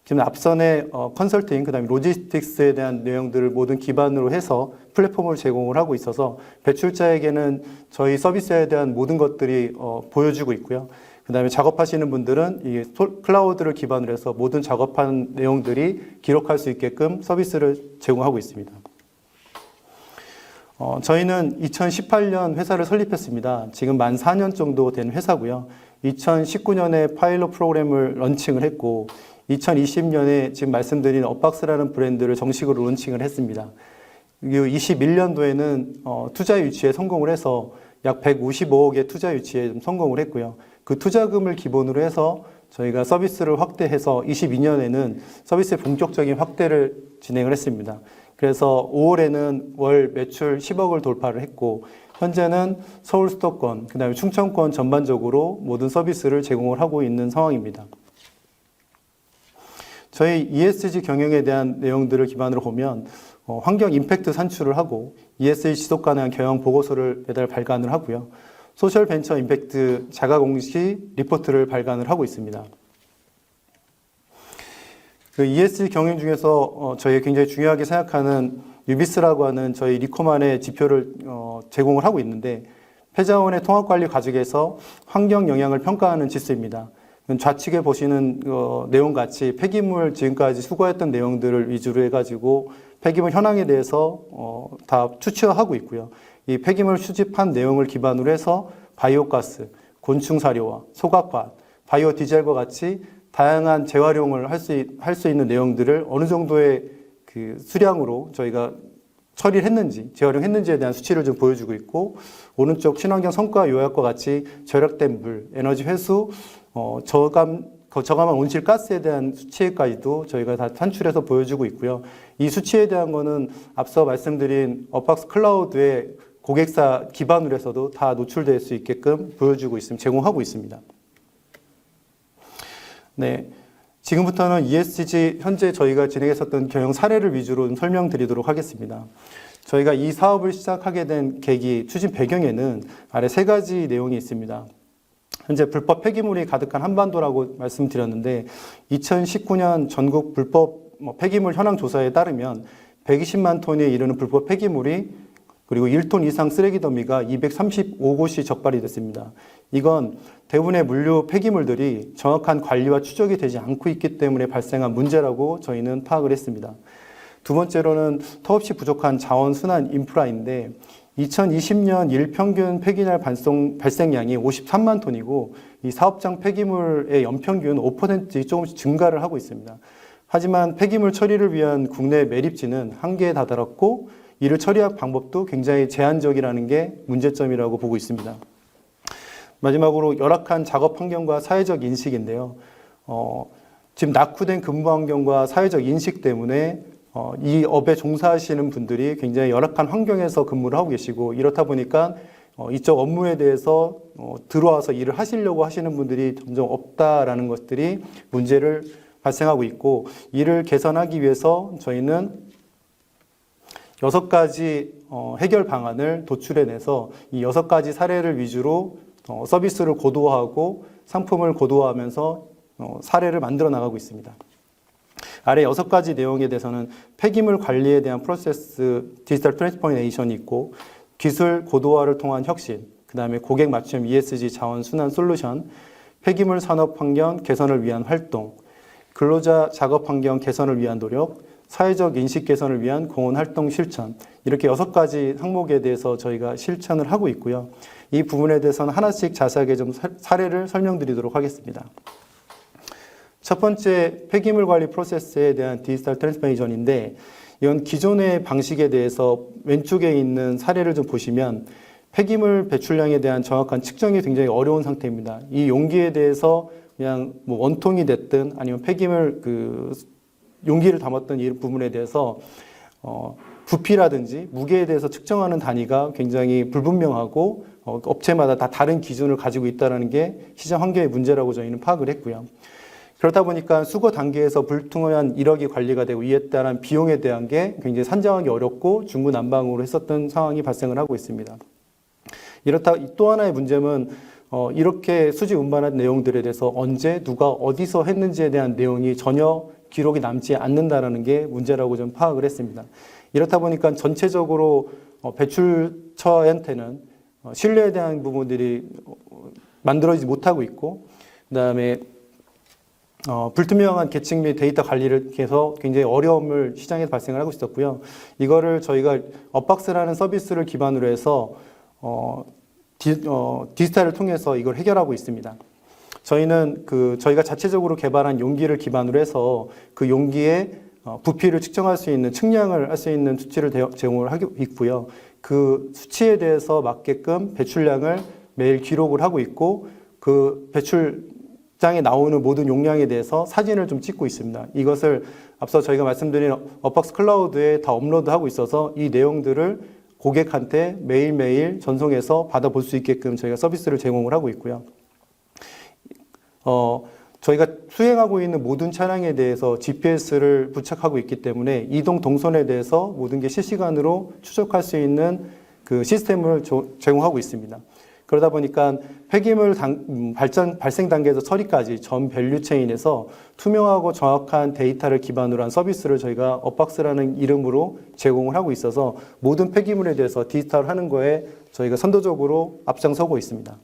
지금 앞선의 컨설팅, 그다음에 로지스틱스에 대한 내용들을 모든 기반으로 해서 플랫폼을 제공을 하고 있어서 배출자에게는 저희 서비스에 대한 모든 것들이 보여주고 있고요. 그 다음에 작업하시는 분들은 이 클라우드를 기반으로 해서 모든 작업한 내용들이 기록할 수 있게끔 서비스를 제공하고 있습니다. 저희는 2018년 회사를 설립했습니다. 지금 만 4년 정도 된 회사고요. 2019년에 파일럿 프로그램을 런칭을 했고 2020년에 지금 말씀드린 업박스라는 브랜드를 정식으로 론칭을 했습니다. 21년도에는 투자 유치에 성공을 해서 약 155억의 투자 유치에 성공을 했고요. 그 투자금을 기본으로 해서 저희가 서비스를 확대해서 22년에는 서비스의 본격적인 확대를 진행을 했습니다. 그래서 5월에는 월 매출 10억을 돌파를 했고 현재는 서울 수도권, 그다음에 충청권 전반적으로 모든 서비스를 제공을 하고 있는 상황입니다. 저희 ESG 경영에 대한 내용들을 기반으로 보면 환경 임팩트 산출을 하고 ESG 지속 가능한 경영 보고서를 매달 발간을 하고요. 소셜 벤처 임팩트 자가 공시 리포트를 발간을 하고 있습니다. 그 ESG 경영 중에서 저희가 굉장히 중요하게 생각하는 유비스라고 하는 저희 리코만의 지표를 제공을 하고 있는데, 패자원의 통합관리 과정에서 환경 영향을 평가하는 지수입니다. 좌측에 보시는 내용같이 폐기물 지금까지 수거했던 내용들을 위주로 해가지고 폐기물 현황에 대해서 다 추측하고 있고요. 이 폐기물 수집한 내용을 기반으로 해서 바이오가스, 곤충 사료와 소각관, 바이오 디젤과 같이 다양한 재활용을 할 수 있는 내용들을 어느 정도의 그 수량으로 저희가 처리를 했는지, 재활용했는지에 대한 수치를 좀 보여주고 있고, 오른쪽 친환경 성과 요약과 같이 절약된 물, 에너지 회수, 저감한 온실가스에 대한 수치까지도 저희가 다 산출해서 보여주고 있고요. 이 수치에 대한 거는 앞서 말씀드린 업박스 클라우드의 고객사 기반으로 해서도 다 노출될 수 있게끔 보여주고 있습니다. 제공하고 있습니다. 네. 지금부터는 ESG 현재 저희가 진행했었던 경영 사례를 위주로 설명드리도록 하겠습니다. 저희가 이 사업을 시작하게 된 계기, 추진 배경에는 아래 3가지 내용이 있습니다. 현재 불법 폐기물이 가득한 한반도라고 말씀드렸는데, 2019년 전국 불법 폐기물 현황 조사에 따르면 120만 톤에 이르는 불법 폐기물이, 그리고 1톤 이상 쓰레기 더미가 235곳이 적발이 됐습니다. 이건 대부분의 물류 폐기물들이 정확한 관리와 추적이 되지 않고 있기 때문에 발생한 문제라고 저희는 파악을 했습니다. 두 번째로는 턱없이 부족한 자원 순환 인프라인데, 2020년 일평균 폐기물 발생량이 53만 톤이고, 이 사업장 폐기물의 연평균 5% 조금씩 증가를 하고 있습니다. 하지만 폐기물 처리를 위한 국내 매립지는 한계에 다다랐고, 이를 처리할 방법도 굉장히 제한적이라는 게 문제점이라고 보고 있습니다. 마지막으로 열악한 작업 환경과 사회적 인식인데요. 지금 낙후된 근무 환경과 사회적 인식 때문에 이 업에 종사하시는 분들이 굉장히 열악한 환경에서 근무를 하고 계시고, 이렇다 보니까 이쪽 업무에 대해서 들어와서 일을 하시려고 하시는 분들이 점점 없다라는 것들이 문제를 발생하고 있고, 이를 개선하기 위해서 저희는 6가지 해결 방안을 도출해내서 이 6가지 사례를 위주로 서비스를 고도화하고 상품을 고도화하면서 사례를 만들어 나가고 있습니다. 아래 6가지 내용에 대해서는 폐기물 관리에 대한 프로세스 디지털 트랜스포메이션이 있고, 기술 고도화를 통한 혁신, 그 다음에 고객 맞춤 ESG 자원 순환 솔루션, 폐기물 산업 환경 개선을 위한 활동, 근로자 작업 환경 개선을 위한 노력, 사회적 인식 개선을 위한 공헌 활동 실천, 이렇게 6가지 항목에 대해서 저희가 실천을 하고 있고요. 이 부분에 대해서는 하나씩 자세하게 좀 사례를 설명드리도록 하겠습니다. 첫 번째, 폐기물 관리 프로세스에 대한 디지털 트랜스포메이션인데, 이건 기존의 방식에 대해서 왼쪽에 있는 사례를 좀 보시면 폐기물 배출량에 대한 정확한 측정이 굉장히 어려운 상태입니다. 이 용기에 대해서 그냥 뭐 원통이 됐든 아니면 폐기물 용기를 담았던 이 부분에 대해서 부피라든지 무게에 대해서 측정하는 단위가 굉장히 불분명하고 업체마다 다 다른 기준을 가지고 있다는 게 시장 환경의 문제라고 저희는 파악을 했고요. 그렇다 보니까 수거 단계에서 불투명한 이력이 관리가 되고, 이에 따른 비용에 대한 게 굉장히 산정하기 어렵고 중구난방으로 했었던 상황이 발생을 하고 있습니다. 이렇다 또 하나의 문제는 이렇게 수집 운반한 내용들에 대해서 언제 누가 어디서 했는지에 대한 내용이 전혀 기록이 남지 않는다는 게 문제라고 좀 파악을 했습니다. 이렇다 보니까 전체적으로 배출처한테는 신뢰에 대한 부분들이 만들어지지 못하고 있고, 그다음에 불투명한 계층 및 데이터 관리를 해서 굉장히 어려움을 시장에서 발생을 하고 있었고요. 이거를 저희가 업박스라는 서비스를 기반으로 해서 디지털을 통해서 이걸 해결하고 있습니다. 저희는 저희가 자체적으로 개발한 용기를 기반으로 해서 그 용기의 부피를 측정할 수 있는, 측량을 할 수 있는 수치를 제공을 하고 있고요. 그 수치에 대해서 맞게끔 배출량을 매일 기록을 하고 있고, 그 배출장에 나오는 모든 용량에 대해서 사진을 좀 찍고 있습니다. 이것을 앞서 저희가 말씀드린 업박스 클라우드에 다 업로드하고 있어서 이 내용들을 고객한테 매일매일 전송해서 받아볼 수 있게끔 저희가 서비스를 제공을 하고 있고요. 저희가 수행하고 있는 모든 차량에 대해서 GPS를 부착하고 있기 때문에 이동 동선에 대해서 모든 게 실시간으로 추적할 수 있는 그 시스템을 제공하고 있습니다. 그러다 보니까 폐기물 발생 단계에서 처리까지 전 밸류 체인에서 투명하고 정확한 데이터를 기반으로 한 서비스를 저희가 업박스라는 이름으로 제공을 하고 있어서 모든 폐기물에 대해서 디지털하는 거에 저희가 선도적으로 앞장서고 있습니다.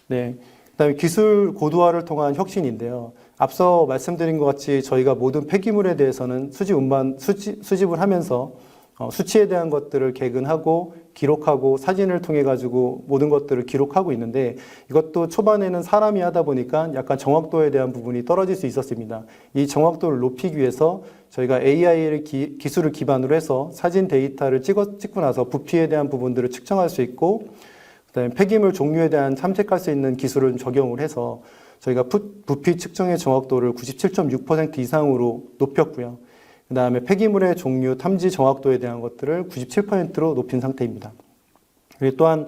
네. 그다음에 기술 고도화를 통한 혁신인데요. 앞서 말씀드린 것 같이 저희가 모든 폐기물에 대해서는 수집을 하면서 수치에 대한 것들을 개근하고 기록하고 사진을 통해 가지고 모든 것들을 기록하고 있는데 이것도 초반에는 사람이 하다 보니까 약간 정확도에 대한 부분이 떨어질 수 있었습니다. 이 정확도를 높이기 위해서 저희가 AI 기술을 기반으로 해서 사진 데이터를 찍고 나서 부피에 대한 부분들을 측정할 수 있고 그다음에 폐기물 종류에 대한 탐색할 수 있는 기술을 적용을 해서 저희가 부피 측정의 정확도를 97.6% 이상으로 높였고요. 그다음에 폐기물의 종류, 탐지 정확도에 대한 것들을 97%로 높인 상태입니다. 그리고 또한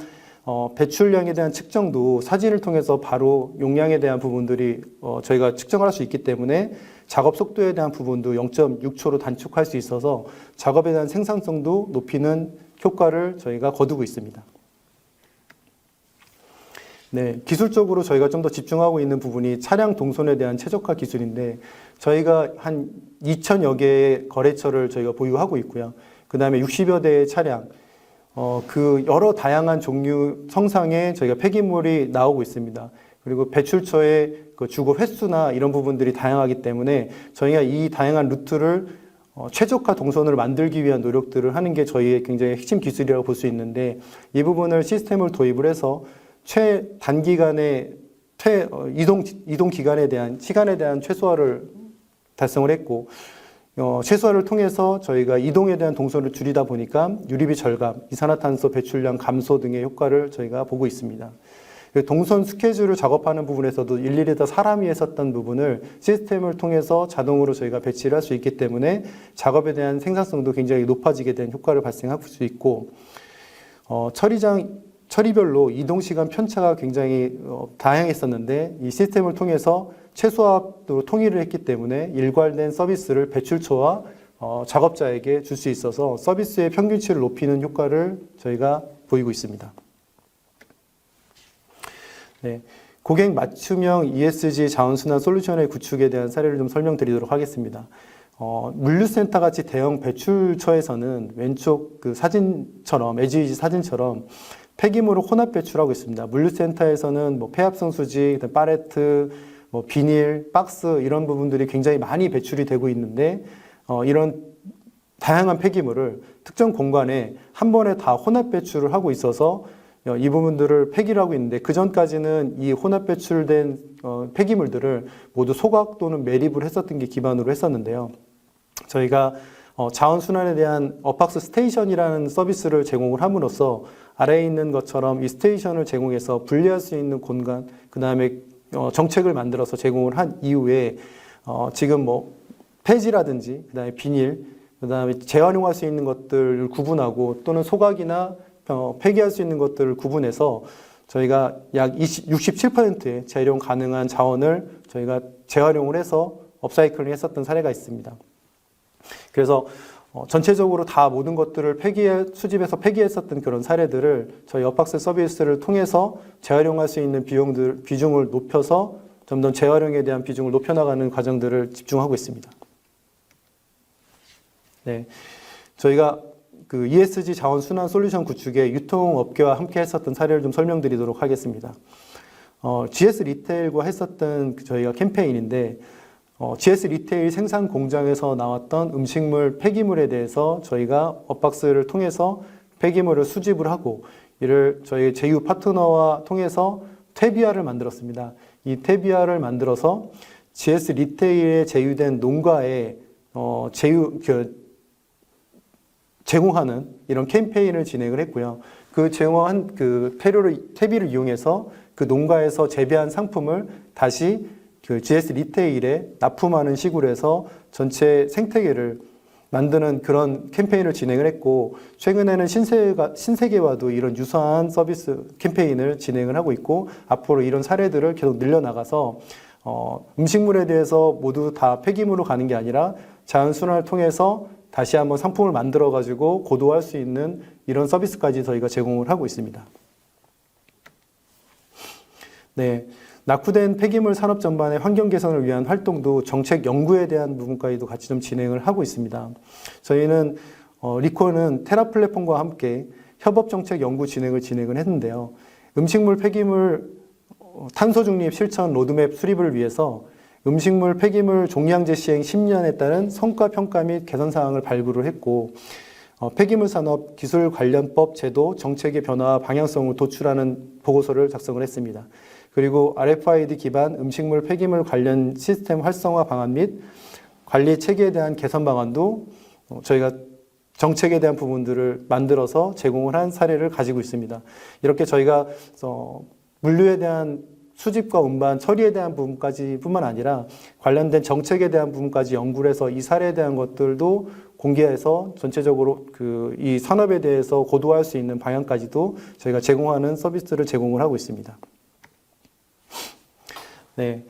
배출량에 대한 측정도 사진을 통해서 바로 용량에 대한 부분들이 저희가 측정할 수 있기 때문에 작업 속도에 대한 부분도 0.6초로 단축할 수 있어서 작업에 대한 생산성도 높이는 효과를 저희가 거두고 있습니다. 네, 기술적으로 저희가 좀 더 집중하고 있는 부분이 차량 동선에 대한 최적화 기술인데 저희가 한 2,000여 개의 거래처를 저희가 보유하고 있고요. 그 다음에 60여 대의 차량, 그 여러 다양한 종류 성상의 저희가 폐기물이 나오고 있습니다. 그리고 배출처의 그 주거 횟수나 이런 부분들이 다양하기 때문에 저희가 이 다양한 루트를 최적화 동선을 만들기 위한 노력들을 하는 게 저희의 굉장히 핵심 기술이라고 볼 수 있는데 이 부분을 시스템을 도입을 해서 최단기간에 이동 기간에 대한 시간에 대한 최소화를 달성을 했고 최소화를 통해서 저희가 이동에 대한 동선을 줄이다 보니까 유리비 절감, 이산화탄소 배출량 감소 등의 효과를 저희가 보고 있습니다. 동선 스케줄을 작업하는 부분에서도 일일이 다 사람이 했었던 부분을 시스템을 통해서 자동으로 저희가 배치를 할 수 있기 때문에 작업에 대한 생산성도 굉장히 높아지게 된 효과를 발생할 수 있고 처리별로 이동시간 편차가 굉장히 다양했었는데 이 시스템을 통해서 최소화로 통일을 했기 때문에 일괄된 서비스를 배출처와 작업자에게 줄 수 있어서 서비스의 평균치를 높이는 효과를 저희가 보이고 있습니다. 네, 고객 맞춤형 ESG 자원순환 솔루션의 구축에 대한 사례를 좀 설명드리도록 하겠습니다. 물류센터 같이 대형 배출처에서는 왼쪽 그 사진처럼, 에지이지 사진처럼 폐기물을 혼합 배출하고 있습니다. 물류센터에서는 뭐 폐합성 수지, 팔레트, 뭐 비닐, 박스 이런 부분들이 굉장히 많이 배출이 되고 있는데 이런 다양한 폐기물을 특정 공간에 한 번에 다 혼합 배출을 하고 있어서 이 부분들을 폐기를 하고 있는데 그 전까지는 이 혼합 배출된 폐기물들을 모두 소각 또는 매립을 했었던 게 기반으로 했었는데요. 저희가 자원순환에 대한 업박스 스테이션이라는 서비스를 제공을 함으로써 아래에 있는 것처럼 이 스테이션을 제공해서 분리할 수 있는 공간, 그 다음에 정책을 만들어서 제공을 한 이후에 지금 뭐 폐지라든지, 그 다음에 비닐, 그 다음에 재활용할 수 있는 것들을 구분하고 또는 소각이나 폐기할 수 있는 것들을 구분해서 저희가 약 67%의 재활용 가능한 자원을 저희가 재활용을 해서 업사이클링 했었던 사례가 있습니다. 그래서 전체적으로 다 모든 것들을 수집해서 폐기했었던 그런 사례들을 저희 업박스 서비스를 통해서 재활용할 수 있는 비중을 높여서 점점 재활용에 대한 비중을 높여나가는 과정들을 집중하고 있습니다. 네, 저희가 그 ESG 자원 순환 솔루션 구축에 유통업계와 함께 했었던 사례를 좀 설명드리도록 하겠습니다. GS 리테일과 했었던 저희가 캠페인인데 GS 리테일 생산 공장에서 나왔던 음식물 폐기물에 대해서 저희가 업박스를 통해서 폐기물을 수집을 하고 이를 저희 제휴 파트너와 통해서 퇴비화를 만들었습니다. 이 퇴비화를 만들어서 GS 리테일에 제휴된 농가에 제공하는 이런 캠페인을 진행을 했고요. 그 제공한 그 퇴비를 이용해서 그 농가에서 재배한 상품을 다시 그 GS 리테일에 납품하는 식으로 해서 전체 생태계를 만드는 그런 캠페인을 진행을 했고, 최근에는 신세계와도 이런 유사한 서비스 캠페인을 진행을 하고 있고, 앞으로 이런 사례들을 계속 늘려나가서 음식물에 대해서 모두 다 폐기물로 가는 게 아니라 자연순환을 통해서 다시 한번 상품을 만들어 가지고 고도화할 수 있는 이런 서비스까지 저희가 제공을 하고 있습니다. 네. 낙후된 폐기물 산업 전반의 환경 개선을 위한 활동도 정책 연구에 대한 부분까지도 같이 좀 진행을 하고 있습니다. 저희는 리코는 테라 플랫폼과 함께 협업 정책 연구 진행을 했는데요. 음식물 폐기물 탄소 중립 실천 로드맵 수립을 위해서 음식물 폐기물 종량제 시행 10년에 따른 성과 평가 및 개선 사항을 발굴을 했고, 폐기물 산업 기술 관련법 제도 정책의 변화와 방향성을 도출하는 보고서를 작성을 했습니다. 그리고 RFID 기반 음식물 폐기물 관련 시스템 활성화 방안 및 관리 체계에 대한 개선 방안도 저희가 정책에 대한 부분들을 만들어서 제공을 한 사례를 가지고 있습니다. 이렇게 저희가 물류에 대한 수집과 운반, 처리에 대한 부분까지 뿐만 아니라 관련된 정책에 대한 부분까지 연구를 해서 이 사례에 대한 것들도 공개해서 전체적으로 이 산업에 대해서 고도화할 수 있는 방향까지도 저희가 제공하는 서비스를 제공을 하고 있습니다. 네.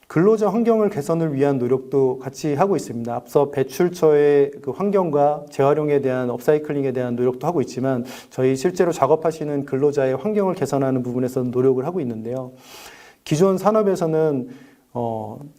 근로자 환경을 개선을 위한 노력도 같이 하고 있습니다. 앞서 배출처의 그 환경과 재활용에 대한 업사이클링에 대한 노력도 하고 있지만 저희 실제로 작업하시는 근로자의 환경을 개선하는 부분에서는 노력을 하고 있는데요. 기존 산업에서는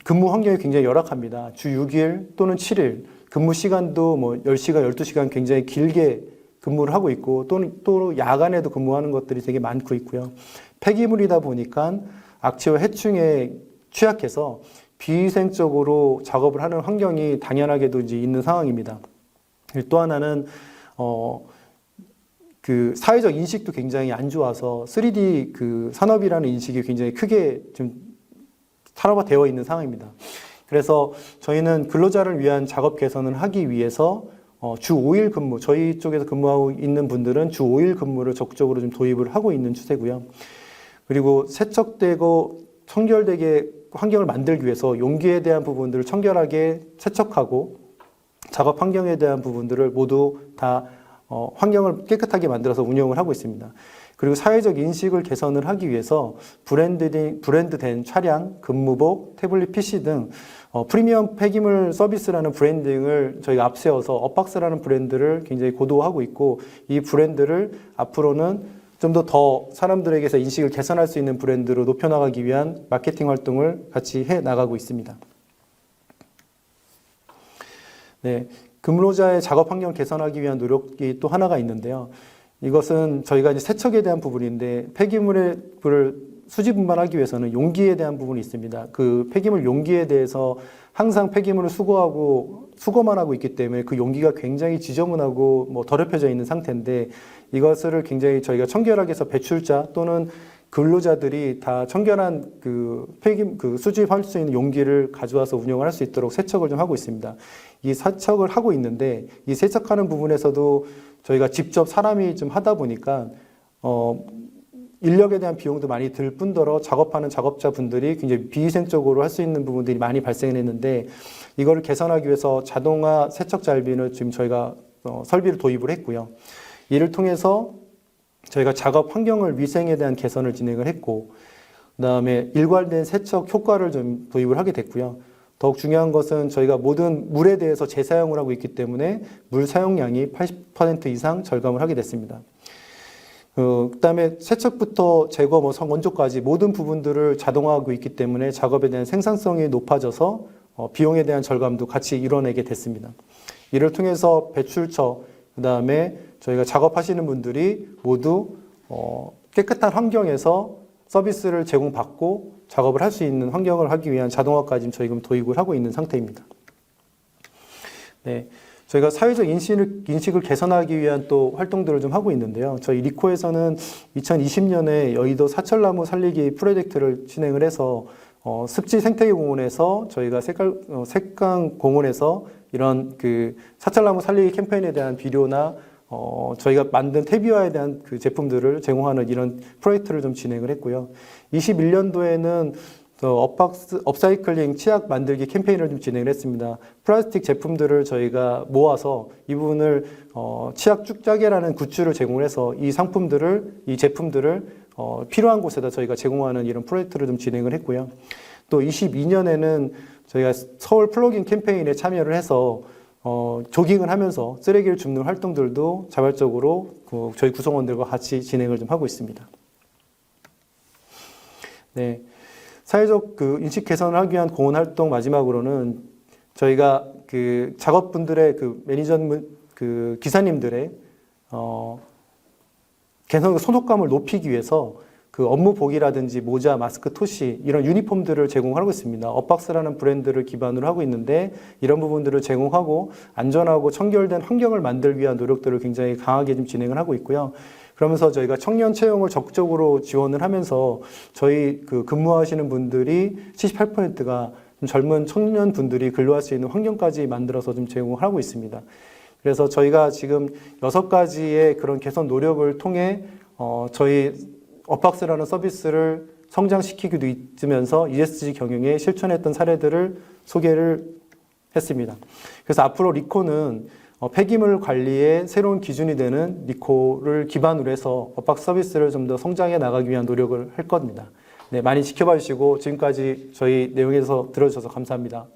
근무 환경이 굉장히 열악합니다. 주 6일 또는 7일, 근무 시간도 뭐 10시간, 12시간 굉장히 길게 근무를 하고 있고 또 야간에도 근무하는 것들이 되게 많고 있고요. 폐기물이다 보니까 악취와 해충에 취약해서 비위생적으로 작업을 하는 환경이 당연하게도 이제 있는 상황입니다. 또 하나는 그 사회적 인식도 굉장히 안 좋아서 3D 그 산업이라는 인식이 굉장히 크게 좀 산업화되어 있는 상황입니다. 그래서 저희는 근로자를 위한 작업 개선을 하기 위해서 주 5일 근무, 저희 쪽에서 근무하고 있는 분들은 주 5일 근무를 적극적으로 좀 도입을 하고 있는 추세고요. 그리고 세척되고 청결되게 환경을 만들기 위해서 용기에 대한 부분들을 청결하게 세척하고 작업 환경에 대한 부분들을 모두 다 환경을 깨끗하게 만들어서 운영을 하고 있습니다. 그리고 사회적 인식을 개선을 하기 위해서 브랜드된 차량, 근무복, 태블릿 PC 등 프리미엄 폐기물 서비스라는 브랜딩을 저희가 앞세워서 업박스라는 브랜드를 굉장히 고도화하고 있고, 이 브랜드를 앞으로는 좀 더 사람들에게서 인식을 개선할 수 있는 브랜드로 높여나가기 위한 마케팅 활동을 같이 해 나가고 있습니다. 네, 근로자의 작업 환경 개선하기 위한 노력이 또 하나가 있는데요. 이것은 저희가 이제 세척에 대한 부분인데, 폐기물을 수집 운반하기 위해서는 용기에 대한 부분이 있습니다. 그 폐기물 용기에 대해서 항상 폐기물을 수거만 하고 있기 때문에 그 용기가 굉장히 지저분하고 더럽혀져 있는 상태인데, 이것을 굉장히 저희가 청결하게 해서 배출자 또는 근로자들이 다 청결한 수집할 수 있는 용기를 가져와서 운영을 할 수 있도록 세척을 좀 하고 있습니다. 이 세척을 하고 있는데, 이 세척하는 부분에서도 저희가 직접 사람이 좀 하다 보니까 인력에 대한 비용도 많이 들 뿐더러 작업하는 작업자분들이 굉장히 비위생적으로 할 수 있는 부분들이 많이 발생했는데, 이거를 개선하기 위해서 자동화 세척 잘비를 지금 저희가 설비를 도입을 했고요. 이를 통해서 저희가 작업 환경을 위생에 대한 개선을 진행을 했고, 그다음에 일괄된 세척 효과를 좀 도입을 하게 됐고요. 더욱 중요한 것은 저희가 모든 물에 대해서 재사용을 하고 있기 때문에 물 사용량이 80% 이상 절감을 하게 됐습니다. 그다음에 세척부터 제거, 원조까지 모든 부분들을 자동화하고 있기 때문에 작업에 대한 생산성이 높아져서 비용에 대한 절감도 같이 이뤄내게 됐습니다. 이를 통해서 배출처, 그다음에 저희가 작업하시는 분들이 모두 깨끗한 환경에서 서비스를 제공받고 작업을 할 수 있는 환경을 하기 위한 자동화까지 저희 지금 도입을 하고 있는 상태입니다. 네, 저희가 사회적 인식을 개선하기 위한 또 활동들을 좀 하고 있는데요. 저희 리코에서는 2020년에 여의도 사철나무 살리기 프로젝트를 진행을 해서 습지 생태계공원에서 저희가 색강공원에서 이런 사철나무 살리기 캠페인에 대한 비료나 저희가 만든 태비화에 대한 제품들을 제공하는 이런 프로젝트를 좀 진행을 했고요. 21년도에는 또 업사이클링 치약 만들기 캠페인을 좀 진행을 했습니다. 플라스틱 제품들을 저희가 모아서 이 부분을 치약 쭉짜게라는 굿즈를 제공을 해서 이 제품들을 필요한 곳에다 저희가 제공하는 이런 프로젝트를 좀 진행을 했고요. 또 22년에는 저희가 서울 플로깅 캠페인에 참여를 해서 조깅을 하면서 쓰레기를 줍는 활동들도 자발적으로 저희 구성원들과 같이 진행을 좀 하고 있습니다. 네. 사회적 인식 개선을 하기 위한 공헌 활동 마지막으로는 저희가 작업분들의 매니저 기사님들의 개선 소속감을 높이기 위해서 업무복이라든지 모자, 마스크, 토시 이런 유니폼들을 제공하고 있습니다. 업박스라는 브랜드를 기반으로 하고 있는데 이런 부분들을 제공하고 안전하고 청결된 환경을 만들기 위한 노력들을 굉장히 강하게 좀 진행을 하고 있고요. 그러면서 저희가 청년 채용을 적극적으로 지원을 하면서 저희 근무하시는 분들이 78%가 젊은 청년 분들이 근로할 수 있는 환경까지 만들어서 좀 제공을 하고 있습니다. 그래서 저희가 지금 6가지의 그런 개선 노력을 통해 저희 업박스라는 서비스를 성장시키기도 있으면서 ESG 경영에 실천했던 사례들을 소개를 했습니다. 그래서 앞으로 리코는 폐기물 관리의 새로운 기준이 되는 리코를 기반으로 해서 업박스 서비스를 좀 더 성장해 나가기 위한 노력을 할 겁니다. 네, 많이 지켜봐 주시고 지금까지 저희 내용에서 들어주셔서 감사합니다.